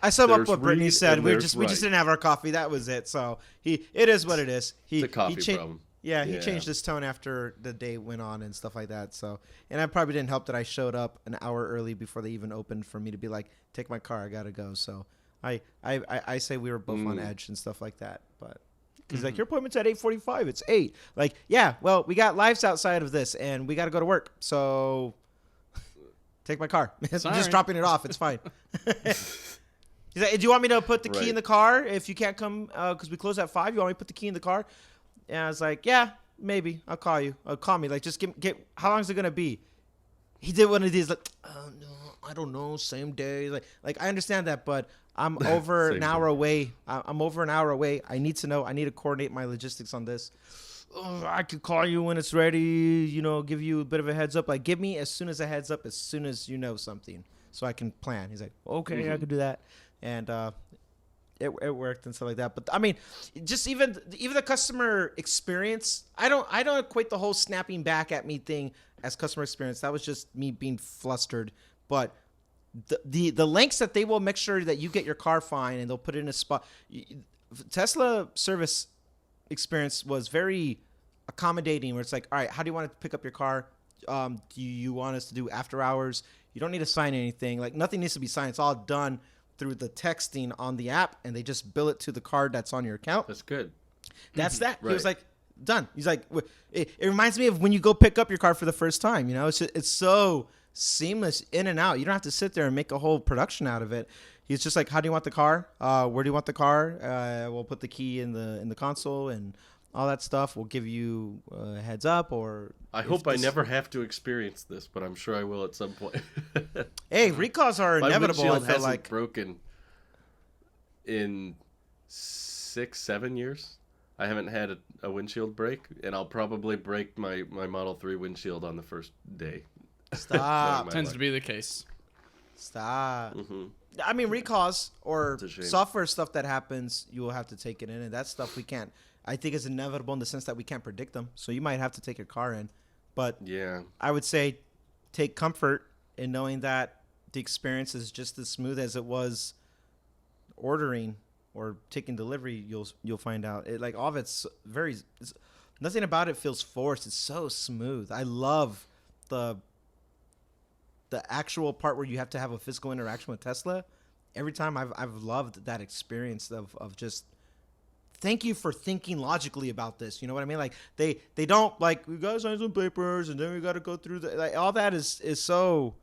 I sum up what Brittany said. We just didn't have our coffee. That was it. So it is what it is. It's a coffee problem. Yeah, he changed his tone after the day went on and stuff like that. So, and I probably didn't help that I showed up an hour early before they even opened for me to be like, take my car, I gotta go. So I say we were both on edge and stuff like that. But he's like, your appointment's at 8:45. It's 8. Like, yeah, well, we got lives outside of this, and we got to go to work. So take my car. I'm just dropping it off. It's fine. He's like, do you want me to put the key in the car if you can't come? Because we close at 5. You want me to put the key in the car? And I was like, yeah, maybe. I'll call you. Call me. Like, just get. How long is it gonna be? He did one of these. Like, oh no, I don't know. Same day. Like I understand that, but I'm over an hour away. I'm over an hour away. I need to know. I need to coordinate my logistics on this. Oh, I could call you when it's ready. Give you a bit of a heads up. Like, give me as soon as a heads up, as soon as you know something, so I can plan. He's like, okay, I could do that. And it worked and stuff like that. But I mean, just even the customer experience, I don't equate the whole snapping back at me thing as customer experience. That was just me being flustered. But the lengths that they will make sure that you get your car fine and they'll put it in a spot. Tesla service experience was very accommodating, where it's like, all right, how do you want to pick up your car? Do you want us to do after hours? You don't need to sign anything. Like, nothing needs to be signed. It's all done through the texting on the app, and they just bill it to the card that's on your account. That's good. That's that. Right. He was like, done. He's like, it reminds me of when you go pick up your car for the first time. You know, it's so seamless in and out. You don't have to sit there and make a whole production out of it. He's just like, how do you want the car? Where do you want the car? We'll put the key in the console and all that stuff. We'll give you a heads up. Or I hope I never have to experience this, but I'm sure I will at some point. Hey, recalls are inevitable. My I windshield feel hasn't like broken in 6-7 years. I haven't had a windshield break, and I'll probably break my Model 3 windshield on the first day. Stop. Tends to be the case. Stop. Mm-hmm. I mean, recalls or It's a shame. software stuff that happens, you will have to take it in, and that stuff we can't. I think is inevitable in the sense that we can't predict them. So you might have to take your car in, but Yeah. I would say take comfort in knowing that the experience is just as smooth as it was ordering or taking delivery. You'll find out it, all of it's nothing about it feels forced. It's so smooth. I love the actual part where you have to have a physical interaction with Tesla. Every time I've loved that experience of just thank you for thinking logically about this. You know what I mean? Like they don't like, we gotta sign some papers and then we gotta go through all that is so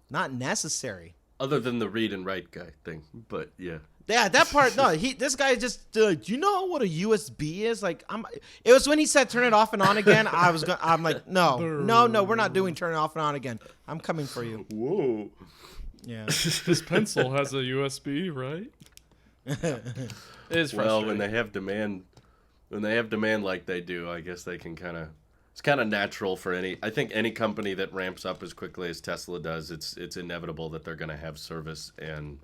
not necessary. Other than the read and write guy thing, but yeah. Yeah, that part. No, this guy just. Do you know what a USB is? Like, it was when he said turn it off and on again. I'm like, no, we're not doing turn it off and on again. I'm coming for you. Whoa. Yeah. This pencil has a USB, right? It is frustrating. Well, when they have demand like they do, I guess they can it's kind of natural for I think any company that ramps up as quickly as Tesla does, it's inevitable that they're going to have service and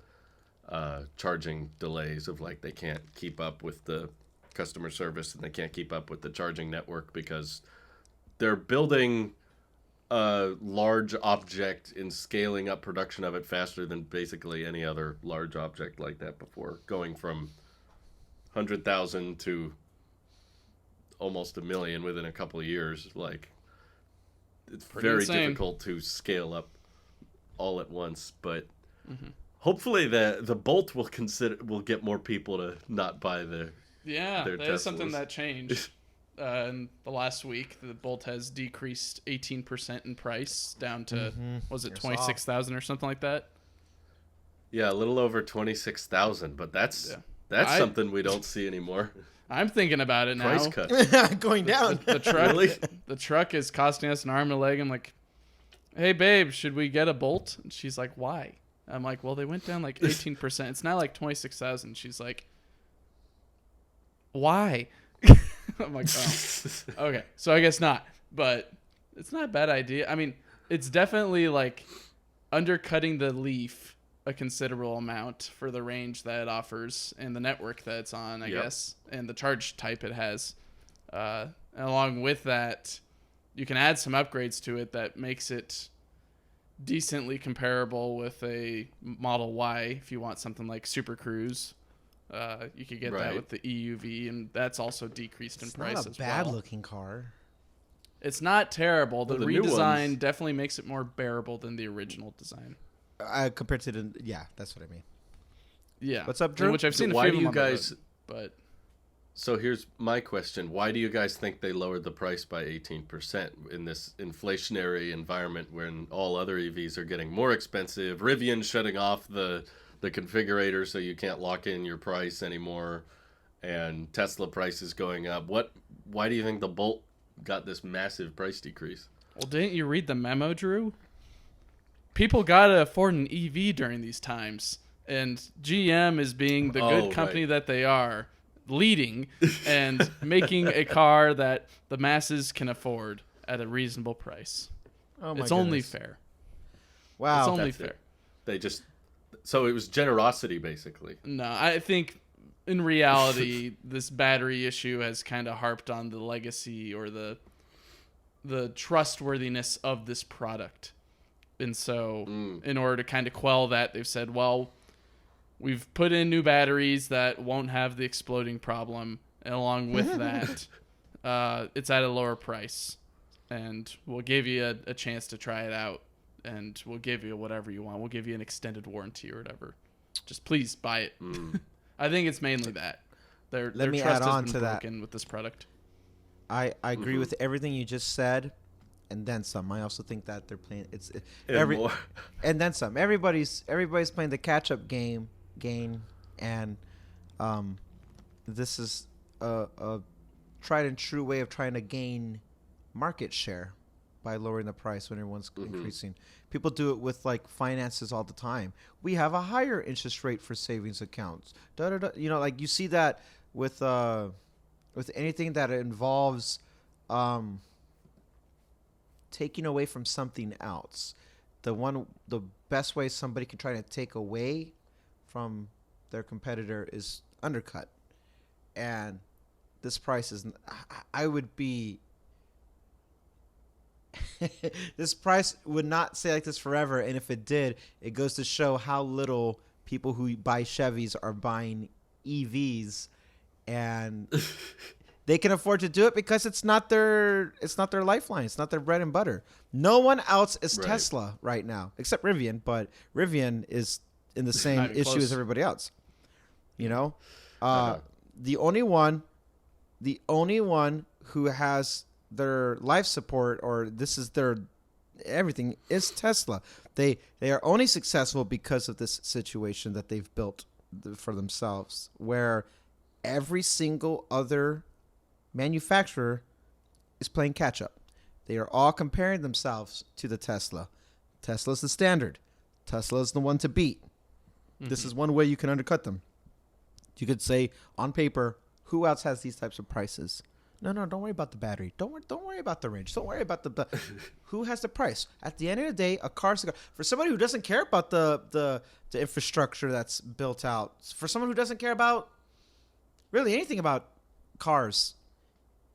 charging delays of like they can't keep up with the customer service and they can't keep up with the charging network because they're building a large object and scaling up production of it faster than basically any other large object like that before, going from 100,000 to almost 1 million within a couple of years. Like, it's Pretty very insane. difficult to scale up all at once, but hopefully the Bolt will get more people to not buy their that Teslas. is something that changed in the last week. The Bolt has decreased 18% in price down to was it 26,000 or something like that? Yeah, a little over 26,000, but that's something we don't see anymore. I'm thinking about it now. Price cut. Going down. The truck, Really? the truck is costing us an arm and a leg. I'm like, hey babe, should we get a Bolt? And she's like, why? I'm like, well, they went down like 18%. It's now like 26,000. She's like, why? I'm like, oh, okay. So I guess not, but it's not a bad idea. I mean, it's definitely like undercutting the Leaf a considerable amount for the range that it offers and the network that it's on, I guess, and the charge type it has. And along with that, you can add some upgrades to it that makes it decently comparable with a Model Y if you want something like Super Cruise. You could get that with the EUV, and that's also decreased in price as well. It's not a bad-looking car. It's not terrible. The new redesign ones- definitely makes it more bearable than the original design. Compared to that's what I mean. Yeah. What's up, Drew? Which I've seen a Why few do of you them on the guys? road, but So here's my question: why do you guys think they lowered the price by 18% in this inflationary environment when all other EVs are getting more expensive? Rivian shutting off the configurator so you can't lock in your price anymore, and Tesla prices going up. Why do you think the Bolt got this massive price decrease? well, didn't you read the memo, Drew? People gotta afford an EV during these times, and GM is being the good company that they are, leading and making a car that the masses can afford at a reasonable price. Oh my It's only goodness. fair. Wow. It's only That's fair. it. They just so it was generosity basically. No, I think in reality, this battery issue has kind of harped on the legacy or the trustworthiness of this product. And so in order to kind of quell that, they've said, well, we've put in new batteries that won't have the exploding problem. And along with that, it's at a lower price. And we'll give you a chance to try it out. And we'll give you whatever you want. We'll give you an extended warranty or whatever. Just please buy it. I think it's mainly that. Their trust has been broken with this product. I agree with everything you just said, and then some. I also think that they're playing and then some. Everybody's playing the catch-up game, and this is a tried and true way of trying to gain market share by lowering the price when everyone's increasing. People do it with like finances all the time. We have a higher interest rate for savings accounts. You know, like you see that with anything that involves taking away from something else. The best way somebody can try to take away from their competitor is undercut. And this price is, I would be, this price would not stay like this forever. And if it did, it goes to show how little people who buy Chevys are buying EVs, and they can afford to do it because it's not their lifeline. It's not their bread and butter. No one else is Tesla right now except Rivian, but Rivian is in the same issue as everybody else. You know, the only one who has their life support, or this is their everything, is Tesla. They are only successful because of this situation that they've built for themselves, where every single other manufacturer is playing catch up. They are all comparing themselves to the Tesla. Tesla's the standard. Tesla is the one to beat. This is one way you can undercut them. You could say on paper, who else has these types of prices? No, don't worry about the battery. Don't worry about the range. Don't worry about the who has the price. At the end of the day, a car's for somebody who doesn't care about the infrastructure that's built out. For someone who doesn't care about really anything about cars,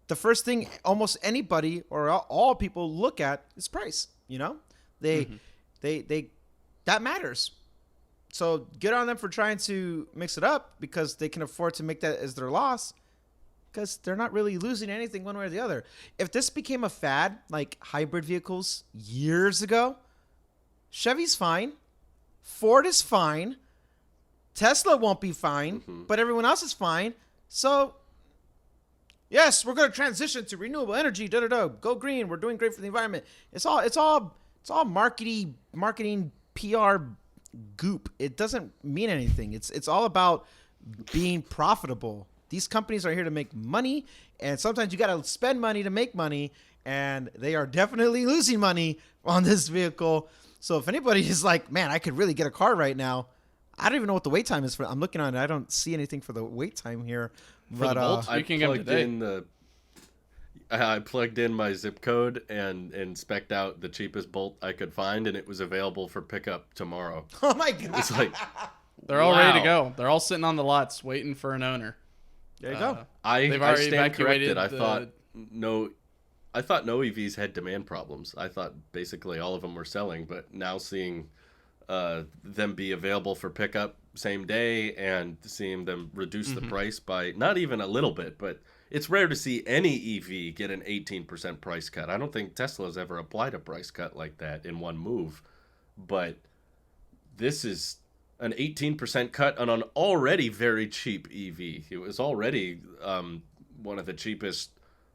the first thing almost anybody or all people look at is price. You know, they that matters. So get on them for trying to mix it up because they can afford to make that as their loss, because they're not really losing anything one way or the other. If this became a fad like hybrid vehicles years ago, Chevy's fine, Ford is fine, Tesla won't be fine, but everyone else is fine. So yes, we're going to transition to renewable energy. Go green. We're doing great for the environment. It's all marketing PR goop. It doesn't mean anything. It's all about being profitable. These companies are here to make money, and sometimes you got to spend money to make money, and they are definitely losing money on this vehicle. So if anybody is like, man, I could really get a car right now, I don't even know what the wait time is for. I'm looking on it. I don't see anything for the wait time here. For the Bolt, you can get them today. I plugged in my zip code and spec'd out the cheapest Bolt I could find, and it was available for pickup tomorrow. Oh my god! It's like they're all ready to go. They're all sitting on the lots waiting for an owner. There you go. They've already evacuated. I thought no EVs had demand problems. I thought basically all of them were selling, but now seeing them be available for pickup same day and seeing them reduce the price by not even a little bit, but it's rare to see any EV get an 18% price cut. I don't think Tesla's ever applied a price cut like that in one move, but this is an 18% cut on an already very cheap EV. It was already one of the cheapest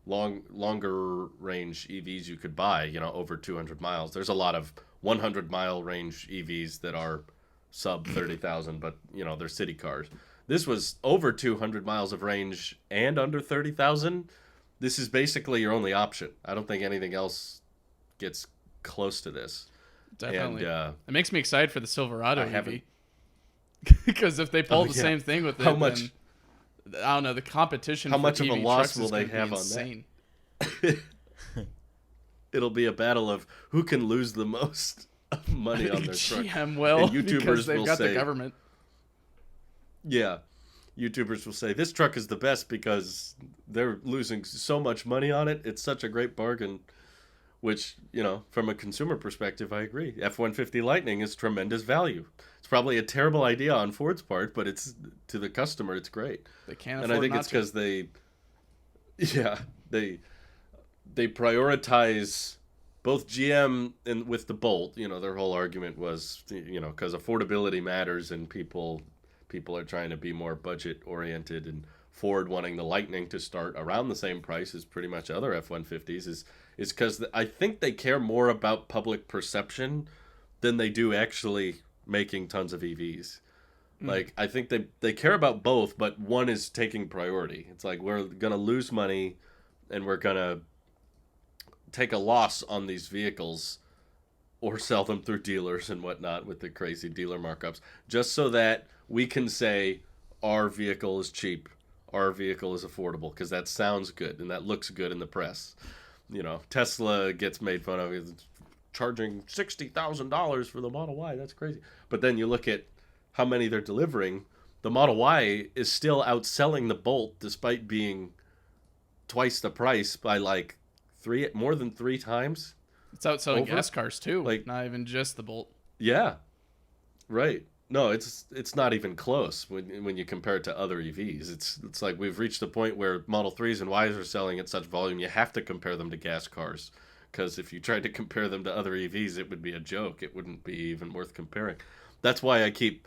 longer range EVs you could buy, over 200 miles. There's a lot of 100-mile range EVs that are sub 30,000, but they're city cars. This was over 200 miles of range and under 30,000. This is basically your only option. I don't think anything else gets close to this. Definitely. And, it makes me excited for the Silverado EV. Because if they pull the same thing with it, then, I don't know, the competition how for much EV of a loss trucks will they have on that? It'll be a battle of who can lose the most money on their truck. GM will, and YouTubers because they've will got say, the government. Yeah. YouTubers will say this truck is the best because they're losing so much money on it. It's such a great bargain, which, from a consumer perspective, I agree. F-150 Lightning is tremendous value. It's probably a terrible idea on Ford's part, but it's to the customer, it's great. They can't afford and I think it's because they prioritize both GM and with the Bolt. Their whole argument was, because affordability matters and people are trying to be more budget oriented, and Ford wanting the Lightning to start around the same price as pretty much other F-150s is because I think they care more about public perception than they do actually making tons of EVs. Like, I think they care about both, but one is taking priority. It's like, we're going to lose money and we're going to take a loss on these vehicles or sell them through dealers and whatnot with the crazy dealer markups, just so that we can say our vehicle is cheap, our vehicle is affordable, because that sounds good and that looks good in the press. Tesla gets made fun of charging $60,000 for the Model Y. That's crazy. But then you look at how many they're delivering. The Model Y is still outselling the Bolt despite being twice the price by like more than 3 times. It's outselling gas cars too. Like, not even just the Bolt. Yeah. Right. No, it's not even close when you compare it to other EVs. It's like we've reached a point where Model 3s and Ys are selling at such volume you have to compare them to gas cars. Because if you tried to compare them to other EVs, it would be a joke. It wouldn't be even worth comparing. That's why I keep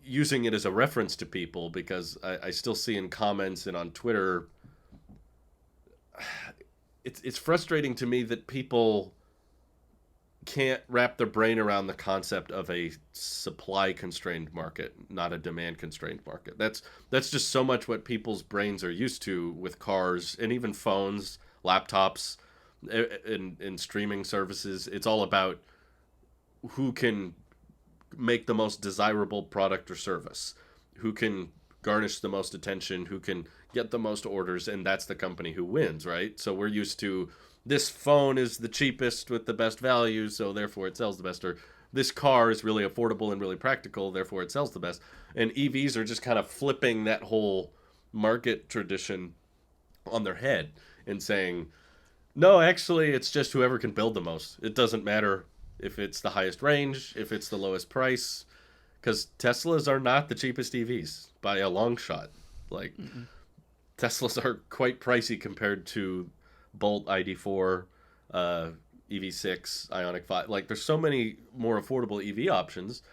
using it as a reference to people, because I still see in comments and on Twitter, it's frustrating to me that people can't wrap their brain around the concept of a supply constrained market, not a demand constrained market. That's just so much what people's brains are used to with cars and even phones, laptops, and streaming services. It's all about who can make the most desirable product or service, who can garnish the most attention, who can get the most orders, and that's the company who wins, right? So we're used to, this phone is the cheapest with the best value, so therefore it sells the best, or this car is really affordable and really practical, therefore it sells the best. And EVs are just kind of flipping that whole market tradition on their head and saying, no, actually, it's just whoever can build the most. It doesn't matter if it's the highest range, if it's the lowest price, because Teslas are not the cheapest EVs by a long shot. Like, Teslas are quite pricey compared to Bolt ID4, EV6, Ioniq 5. Like, there's so many more affordable EV options,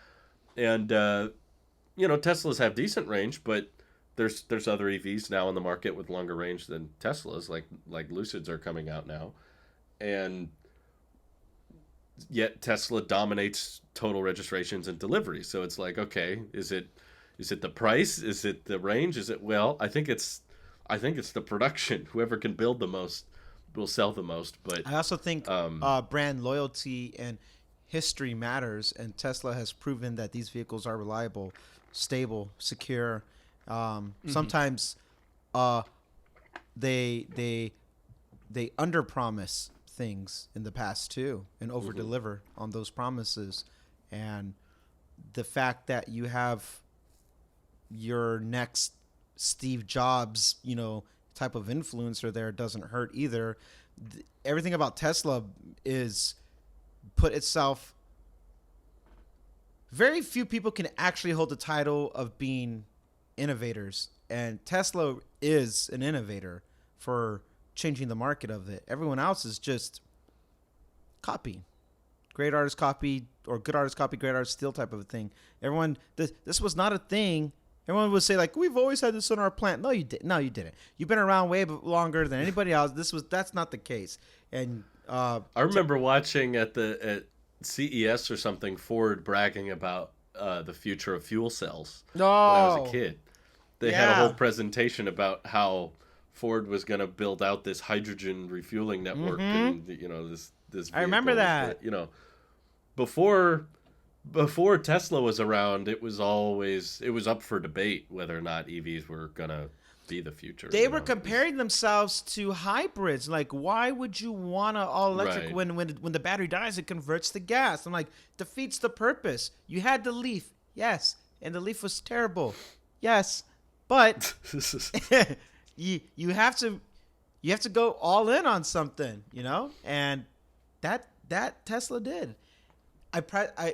and Teslas have decent range, but there's other EVs now in the market with longer range than Teslas, like Lucids are coming out now, and yet Tesla dominates total registrations and deliveries. So it's like, okay, is it the price? Is it the range? I think it's the production. Whoever can build the most will sell the most. But I also think brand loyalty and history matters, and Tesla has proven that these vehicles are reliable, stable, secure. Sometimes they underpromise things in the past too and overdeliver on those promises. And the fact that you have your next Steve Jobs, type of influencer there doesn't hurt either. Everything about Tesla is put itself. Very few people can actually hold the title of being innovators, and Tesla is an innovator for changing the market of it. Everyone else is just copy. Great artists copy, or good artists copy great artists steal type of a thing. Everyone, this was not a thing. Everyone would say, like, we've always had this in our plant. No, you didn't. No, you didn't. You've been around way longer than anybody else. That's not the case. And I remember watching at CES or something, Ford bragging about the future of fuel cells when I was a kid. They had a whole presentation about how Ford was going to build out this hydrogen refueling network, and this. I remember that. Before Tesla was around, it was up for debate whether or not EVs were gonna be the future. They were comparing themselves to hybrids. Like, why would you want to all electric when the battery dies, it converts to gas? I'm like, defeats the purpose. You had the Leaf, yes, and the Leaf was terrible. Yes, but you have to go all in on something, and that Tesla did. I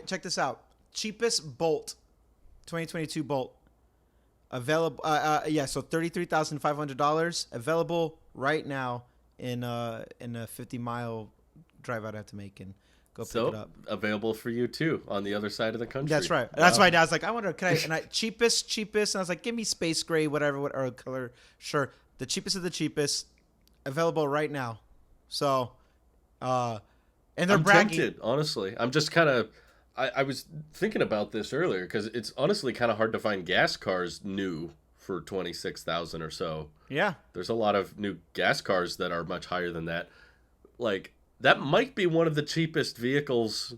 check this out. Cheapest Bolt, 2022 Bolt, available. So $33,500 available right now in a 50-mile drive I'd have to make and go pick it up. Available for you too on the other side of the country. That's right. Wow. That's why I was like, I wonder, can I? And cheapest, and I was like, give me space gray, whatever, or color. Sure, the cheapest of the cheapest, available right now. So, and they're bragging. Tempted, honestly. I'm just kind of. I was thinking about this earlier because it's honestly kind of hard to find gas cars new for $26,000 or so. Yeah, there's a lot of new gas cars that are much higher than that. Like that might be one of the cheapest vehicles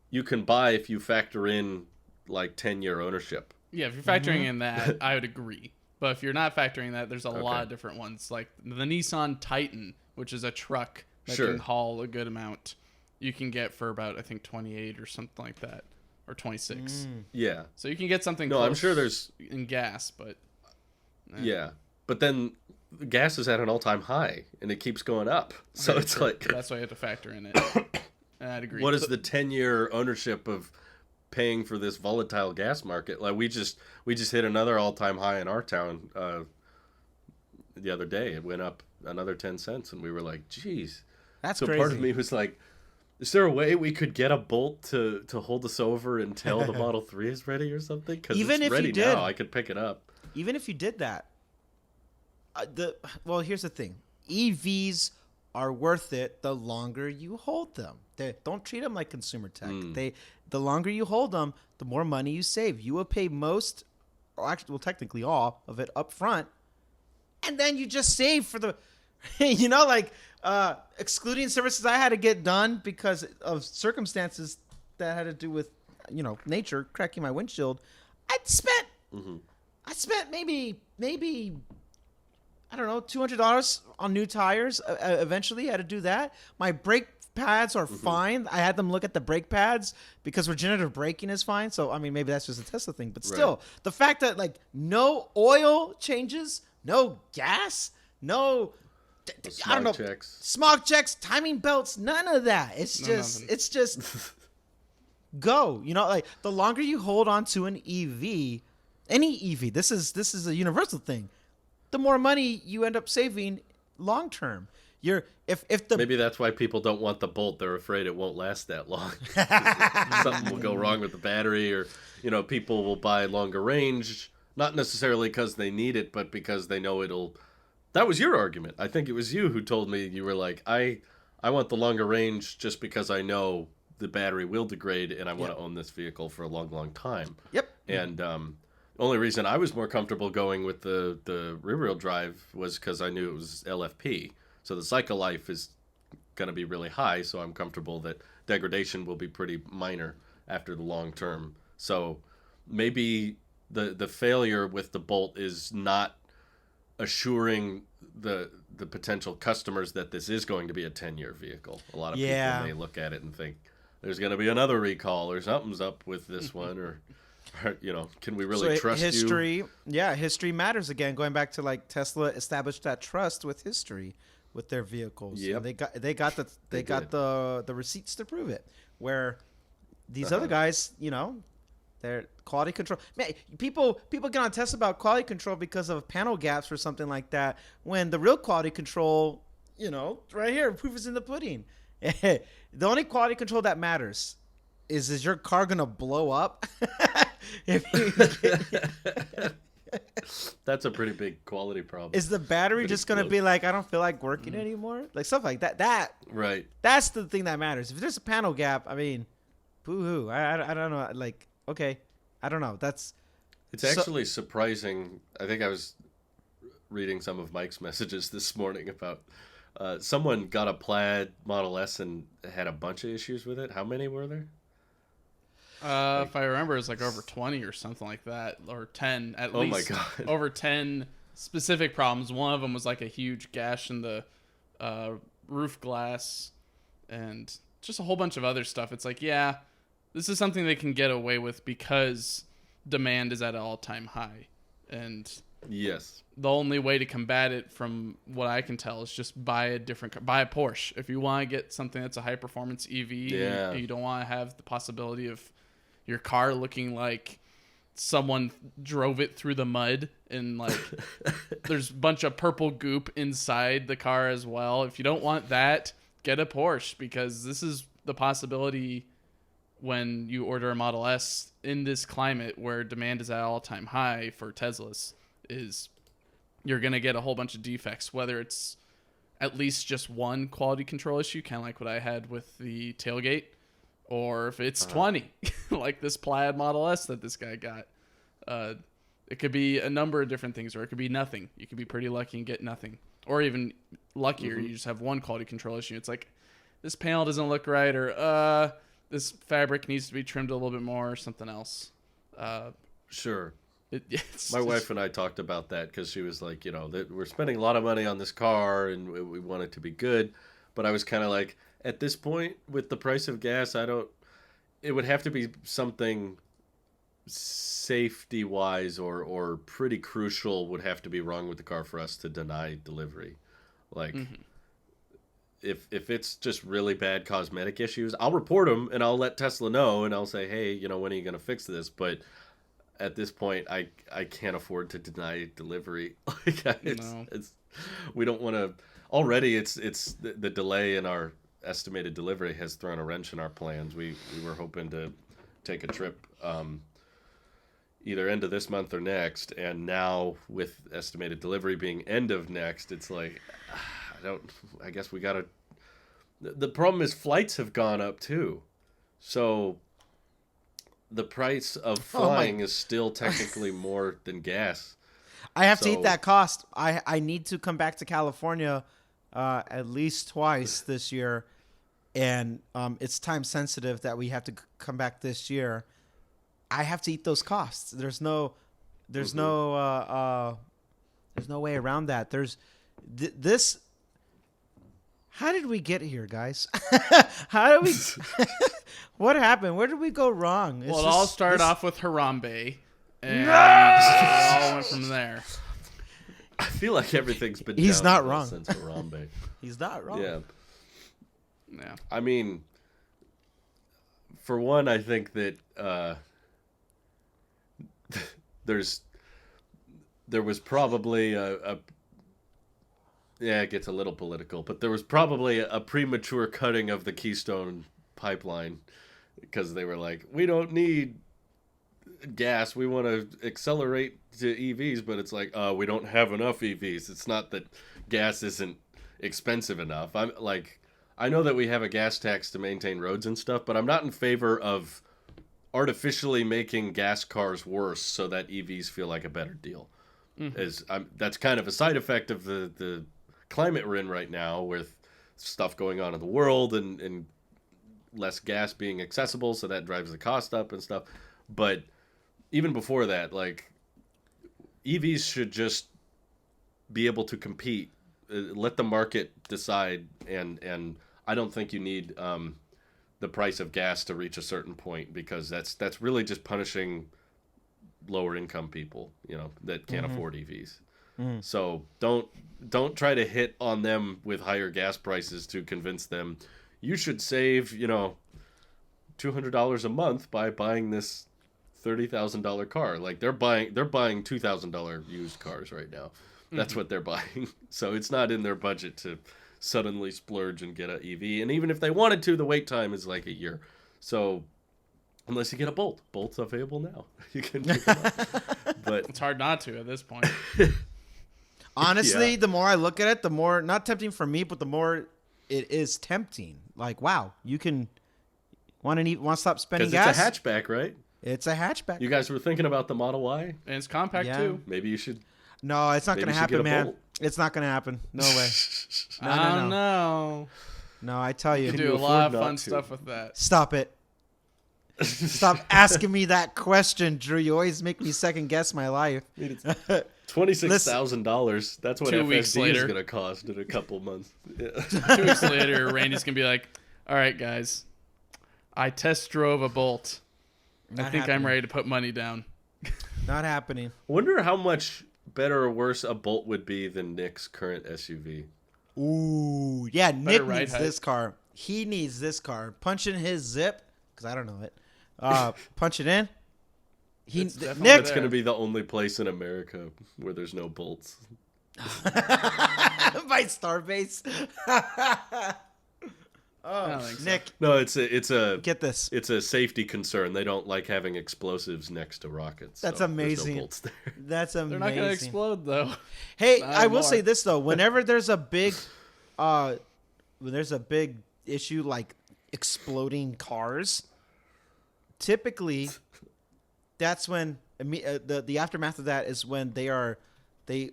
you can buy if you factor in like 10-year ownership. Yeah, if you're factoring in that, I would agree. But if you're not factoring that, there's a lot of different ones, like the Nissan Titan, which is a truck that can haul a good amount. You can get for about, I think, 28 or something like that, or 26. Yeah. So you can get something. No, close I'm sure there's in gas, but yeah. But then gas is at an all-time high, and it keeps going up. So Very it's true. like That's why you have to factor in it. And I'd agree. What is the 10-year ownership of paying for this volatile gas market? Like we just hit another all-time high in our town the other day. It went up another 10 cents, and we were like, "Geez." That's so crazy. Part of me was like, is there a way we could get a Bolt to hold us over until the Model 3 is ready or something? Because even it's if ready you did, now, I could pick it up. Even if you did that, here's the thing: EVs are worth it the longer you hold them. Don't treat them like consumer tech. The longer you hold them, the more money you save. You will pay most, or actually, well, technically all of it up front, and then you just save for the, excluding services I had to get done because of circumstances that had to do with, nature cracking my windshield. I spent maybe I don't know, $200 on new tires. Eventually, I had to do that. My brake pads are fine. I had them look at the brake pads because regenerative braking is fine. So, I mean, maybe that's just a Tesla thing. But still, the fact that, like, no oil changes, no gas, no, I don't know, smog checks, timing belts, none of that. It's just go. Like, the longer you hold on to an EV, any EV, this is a universal thing, the more money you end up saving long term. Maybe that's why people don't want the Bolt. They're afraid it won't last that long. Something will go wrong with the battery, or people will buy longer range, not necessarily because they need it, but because they know it'll. That was your argument. I think it was you who told me, you were like, I want the longer range just because I know the battery will degrade and I want to own this vehicle for a long, long time. Yep. And only reason I was more comfortable going with the rear-wheel drive was because I knew it was LFP. So the cycle life is going to be really high, so I'm comfortable that degradation will be pretty minor after the long term. So maybe the failure with the Bolt is not assuring the potential customers that this is going to be a 10-year vehicle. A lot of people may look at it and think there's going to be another recall or something's up with this one, or can we really trust history, you? History matters again. Going back to, like, Tesla established that trust with history with their vehicles. Yep. They got the receipts to prove it. Where these other guys, their quality control. Man, people get on Tesla about quality control because of panel gaps or something like that. When the real quality control, right here, proof is in the pudding. The only quality control that matters is your car gonna blow up? That's a pretty big quality problem. Is the battery just gonna be like, I don't feel like working anymore? Like, stuff like that. Right. That's the thing that matters. If there's a panel gap, I mean, boo-hoo. I don't know. Like, okay, I don't know. It's actually surprising. I think I was reading some of Mike's messages this morning about someone got a Plaid Model S and had a bunch of issues with it. How many were there? If I remember, it's like over 20 or something like that, or 10 at least. Oh my God. Over 10 specific problems. One of them was like a huge gash in the roof glass, and just a whole bunch of other stuff. It's like, this is something they can get away with because demand is at an all-time high. And yes, the only way to combat it, from what I can tell, is just buy a Porsche. If you want to get something that's a high performance EV, and you don't want to have the possibility of your car looking like someone drove it through the mud and like there's a bunch of purple goop inside the car as well. If you don't want that, get a Porsche, because this is the possibility when you order a Model S in this climate where demand is at all-time high for Teslas, is you're going to get a whole bunch of defects, whether it's at least just one quality control issue, kind of like what I had with the tailgate, or if it's 20, like this Plaid Model S that this guy got. It could be a number of different things, or it could be nothing. You could be pretty lucky and get nothing. Or even luckier, you just have one quality control issue. It's like, this panel doesn't look right, or this fabric needs to be trimmed a little bit more, or something else. Sure. My wife and I talked about that, because she was like, that we're spending a lot of money on this car and we want it to be good. But I was kind of like, at this point, with the price of gas, it would have to be something safety-wise or pretty crucial would have to be wrong with the car for us to deny delivery. Like, if it's just really bad cosmetic issues, I'll report them and I'll let Tesla know, and I'll say, hey, when are you going to fix this? But at this point, I can't afford to deny delivery. Like, we don't want to. Already, it's the delay in our estimated delivery has thrown a wrench in our plans. We were hoping to take a trip either end of this month or next, and now with estimated delivery being end of next, it's like, I guess we gotta. The problem is flights have gone up too, so the price of flying is still technically more than gas. I have to eat that cost. I need to come back to California at least twice this year, and it's time sensitive that we have to come back this year. I have to eat those costs. There's no way around that. There's this. How did we get here, guys? How did we? What happened? Where did we go wrong? Well, it all started off with Harambe, and it all went from there. I feel like everything's been. He's not wrong. Since Harambe. He's not wrong. Yeah. Yeah. I mean, for one, I think that there was probably a it gets a little political, but there was probably a premature cutting of the Keystone pipeline, because they were like, we don't need gas, we want to accelerate to EVs, but it's like, we don't have enough EVs. It's not that gas isn't expensive enough. I know that we have a gas tax to maintain roads and stuff, but I'm not in favor of artificially making gas cars worse so that EVs feel like a better deal. That's kind of a side effect of the climate we're in right now, with stuff going on in the world and less gas being accessible, so that drives the cost up and stuff. But even before that, like, EVs should just be able to compete. Let the market decide, and I don't think you need the price of gas to reach a certain point, because that's really just punishing lower income people, that can't afford EVs. So don't try to hit on them with higher gas prices to convince them you should save, $200 a month by buying this $30,000 car. Like, they're buying $2,000 used cars right now. That's what they're buying. So it's not in their budget to suddenly splurge and get an EV. And even if they wanted to, the wait time is like a year. So unless you get a Bolt. Bolt's available now. You can pick them up. But it's hard not to at this point. Honestly, the more I look at it, the more, not tempting for me, but the more it is tempting. Like, wow, you can want to stop spending gas. It's a hatchback, right? It's a hatchback. You guys were thinking about the Model Y? And it's compact too. Maybe you should. No, it's not going to happen, man. Bolt. It's not going to happen. No way. No. No, I tell you. You can do a lot of fun stuff with that. Stop it. Stop asking me that question, Drew. You always make me second guess my life. $26,000. That's what 2 weeks FSD later is going to cost in a couple months. Yeah. 2 weeks later, Randy's going to be like, all right, guys, I test drove a Bolt. I think I'm ready to put money down. Not happening. Wonder how much better or worse a Bolt would be than Nick's current SUV. Ooh, yeah. Nick needs height. this car. He needs this car. Punch in his zip, because I don't know it. Punch it in. Nick's going to be the only place in America where there's no Bolts. By Starbase. Nick. No, it's a get this. It's a safety concern. They don't like having explosives next to rockets. That's so amazing. No Bolts there. That's amazing. They're not going to explode though. Hey, I will say this though. Whenever there's a big, issue like exploding cars, typically, that's when the aftermath of that is when they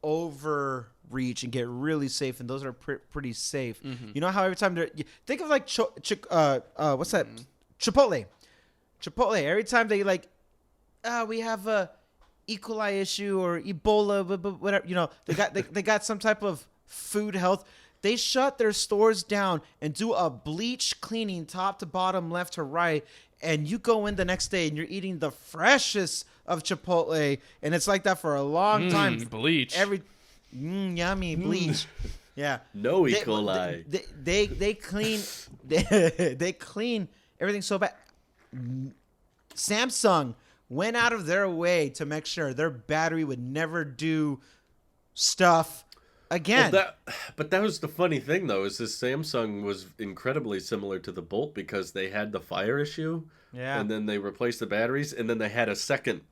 overreach and get really safe, and those are pretty safe. Mm-hmm. You know how every time think of like what's that? Chipotle. Every time they like, we have a E. coli issue or Ebola, whatever. You know, they got some type of food health. They shut their stores down and do a bleach cleaning top to bottom, left to right. And you go in the next day and you're eating the freshest of Chipotle, and it's like that for a long time. Bleach. Yummy bleach. Yeah. No E. coli. They clean. They clean everything so bad. Samsung went out of their way to make sure their battery would never do stuff again. Well, but that was the funny thing, though, is this Samsung was incredibly similar to the Bolt because they had the fire issue, and then they replaced the batteries, and then they had a second.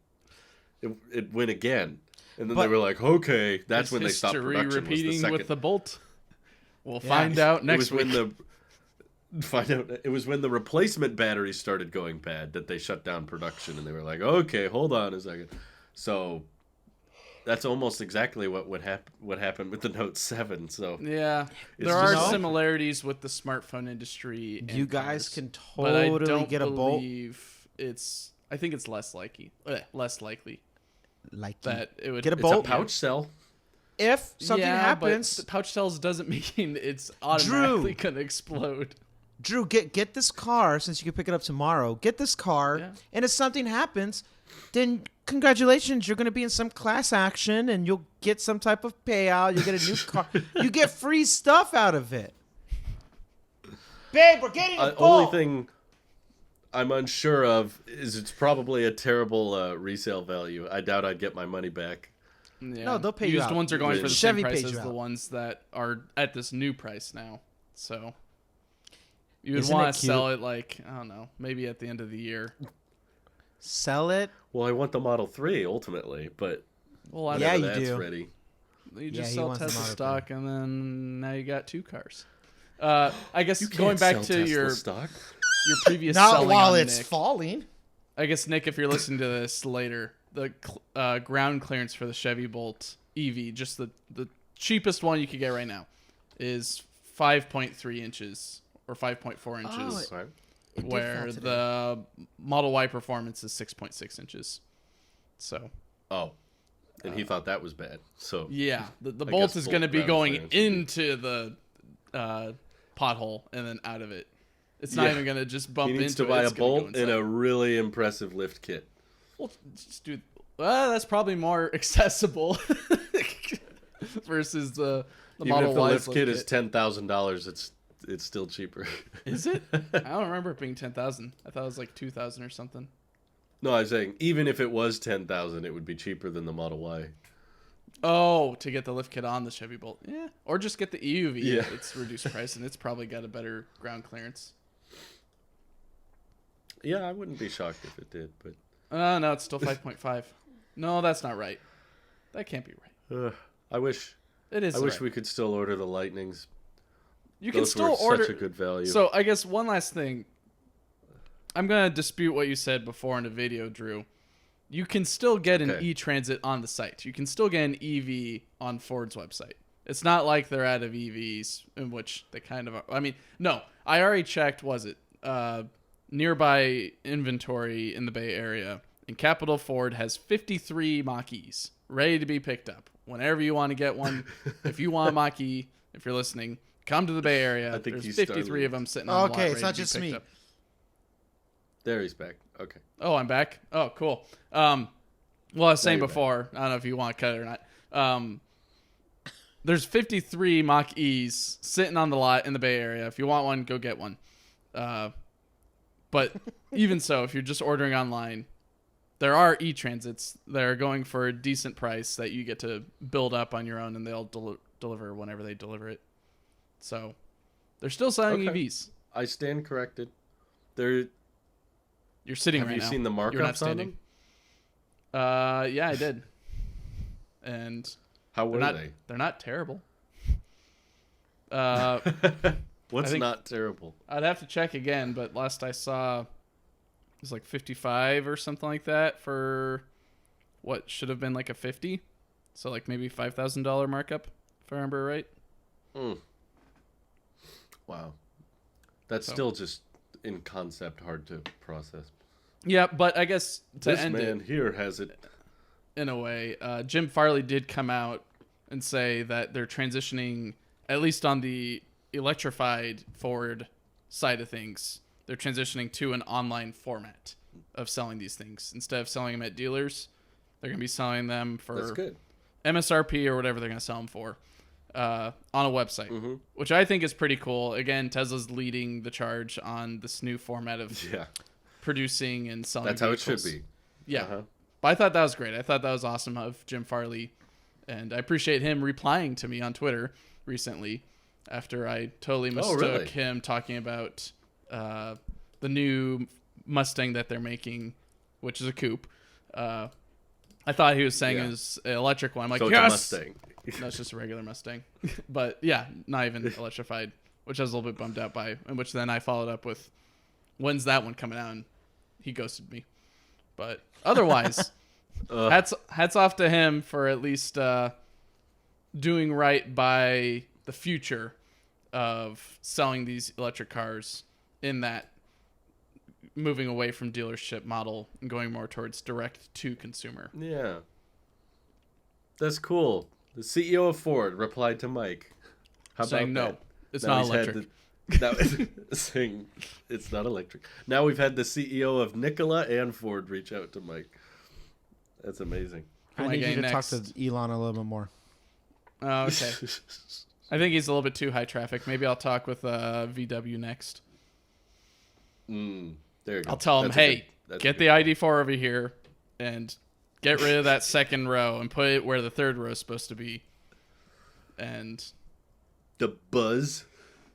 It went again, and then they were like, "Okay, that's when they stopped production." Repeating with the Bolt. We'll find out next week. It was when the replacement batteries started going bad that they shut down production, and they were like, "Okay, hold on a second." So that's almost exactly what happened with the Note 7. So yeah, there are similarities with the smartphone industry. You guys can totally get a Bolt. I think it's less likely that it would get a Bolt. It's a pouch cell. If something happens, but pouch cells doesn't mean it's automatically gonna explode. Drew, get this car since you can pick it up tomorrow. Get this car, and if something happens, then congratulations, you're going to be in some class action, and you'll get some type of payout. You'll get a new car. You get free stuff out of it. Babe, we're getting a Bolt. Only thing I'm unsure of is it's probably a terrible resale value. I doubt I'd get my money back. Yeah. No, they'll pay you out. Used ones are going for the Chevy same price pays as you the out. ones that are at this new price now. So you would Isn't want it to cute? sell it like, I don't know, maybe at the end of the year. Sell it. Well, I want the Model 3 ultimately, but Well, Yeah, you that's do. ready. You Yeah, just he sell wants the Tesla Model stock, and then now you got two cars. I guess going back to your previous Not selling while on it's Nick, falling. I guess, Nick, if you're listening to this later, the ground clearance for the Chevy Bolt EV, just the cheapest one you could get right now, is 5.3 inches or 5.4 inches, where the Model Y Performance is 6.6 inches. So. Oh, and he thought that was bad. So yeah, the Bolt is going to be going into the pothole and then out of it. It's not even going to just bump into it. He needs to buy a Bolt and a really impressive lift kit. Well, just do. That's probably more accessible versus the Model Even if the Y's lift kit is $10,000, it's still cheaper. Is it? I don't remember it being 10,000. I thought it was like 2,000 or something. No, I was saying even if it was 10,000, it would be cheaper than the Model Y. Oh, to get the lift kit on the Chevy Bolt, yeah, or just get the EUV. Yeah. It's reduced price and it's probably got a better ground clearance. Yeah, I wouldn't be shocked if it did, but No, it's still 5.5. No, that's not right. That can't be right. I wish It is. I wish we could still order the Lightnings. You can Those still were order. such a good value. So I guess one last thing. I'm gonna dispute what you said before in the video, Drew. You can still get an e-Transit on the site. You can still get an EV on Ford's website. It's not like they're out of EVs, in which they kind of are. I mean, no. I already checked, nearby inventory in the Bay Area, and Capital Ford has 53 Mach-E's ready to be picked up. Whenever you want to get one, if you want a Mach-E, if you're listening, come to the Bay Area. I think There's 53 of them sitting on the lot. Okay, it's ready not to be just picked me. up. There he's back. Okay. Oh, I'm back. Oh, cool. Well, I was saying before, I don't know if you want to cut it or not. There's 53 Mach E's sitting on the lot in the Bay Area. If you want one, go get one. But even so, if you're just ordering online, there are e-transits that are going for a decent price that you get to build up on your own, and they'll deliver whenever they deliver it. So they're still selling EVs. I stand corrected. You're sitting right now. Have you seen the markups? You're not standing. Yeah, I did. And how were they? They're not terrible. What's not terrible? I'd have to check again, but last I saw, it was like 55 or something like that for what should have been like a 50. So like maybe $5,000 markup, if I remember right. Wow. That's still just in concept hard to process. Yeah, but I guess to this end man it, here has it. In a way, Jim Farley did come out and say that they're transitioning, at least on the electrified Ford side of things, they're transitioning to an online format of selling these things. Instead of selling them at dealers, they're going to be selling them for MSRP or whatever they're going to sell them for on a website, which I think is pretty cool. Again, Tesla's leading the charge on this new format of producing and selling That's vehicles. how it should be. Yeah. But I thought that was great. I thought that was awesome of Jim Farley. And I appreciate him replying to me on Twitter recently after I totally mistook him talking about the new Mustang that they're making, which is a coupe. I thought he was saying it was an electric one. I'm like, so yes! It's a Mustang. No, it's just a regular Mustang. But yeah, not even electrified, which I was a little bit bummed out by. And which then I followed up with, when's that one coming out? And he ghosted me. But otherwise, hats off to him for at least doing right by the future of selling these electric cars, in that moving away from dealership model and going more towards direct to consumer. Yeah. That's cool. The CEO of Ford replied to Mike. How saying about no, that? it's not electric. Saying it's not electric. Now we've had the CEO of Nikola and Ford reach out to Mike. That's amazing. I need you to talk to Elon a little bit more. Oh, okay. I think he's a little bit too high traffic. Maybe I'll talk with VW next. There you go. I'll tell him, hey, get the ID4 over here and get rid of that second row and put it where the third row is supposed to be. And the buzz.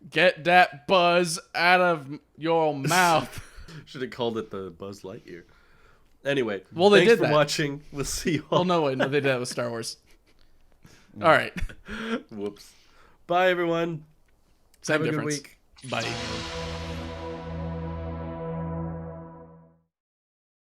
Get that buzz out of your mouth. Should have called it the Buzz Lightyear. Anyway, well, they thanks did for that. watching. We'll see you all. Oh, no, wait. No, they did that with Star Wars. All right. Whoops. Bye, everyone. Same Have a difference. good week. Bye.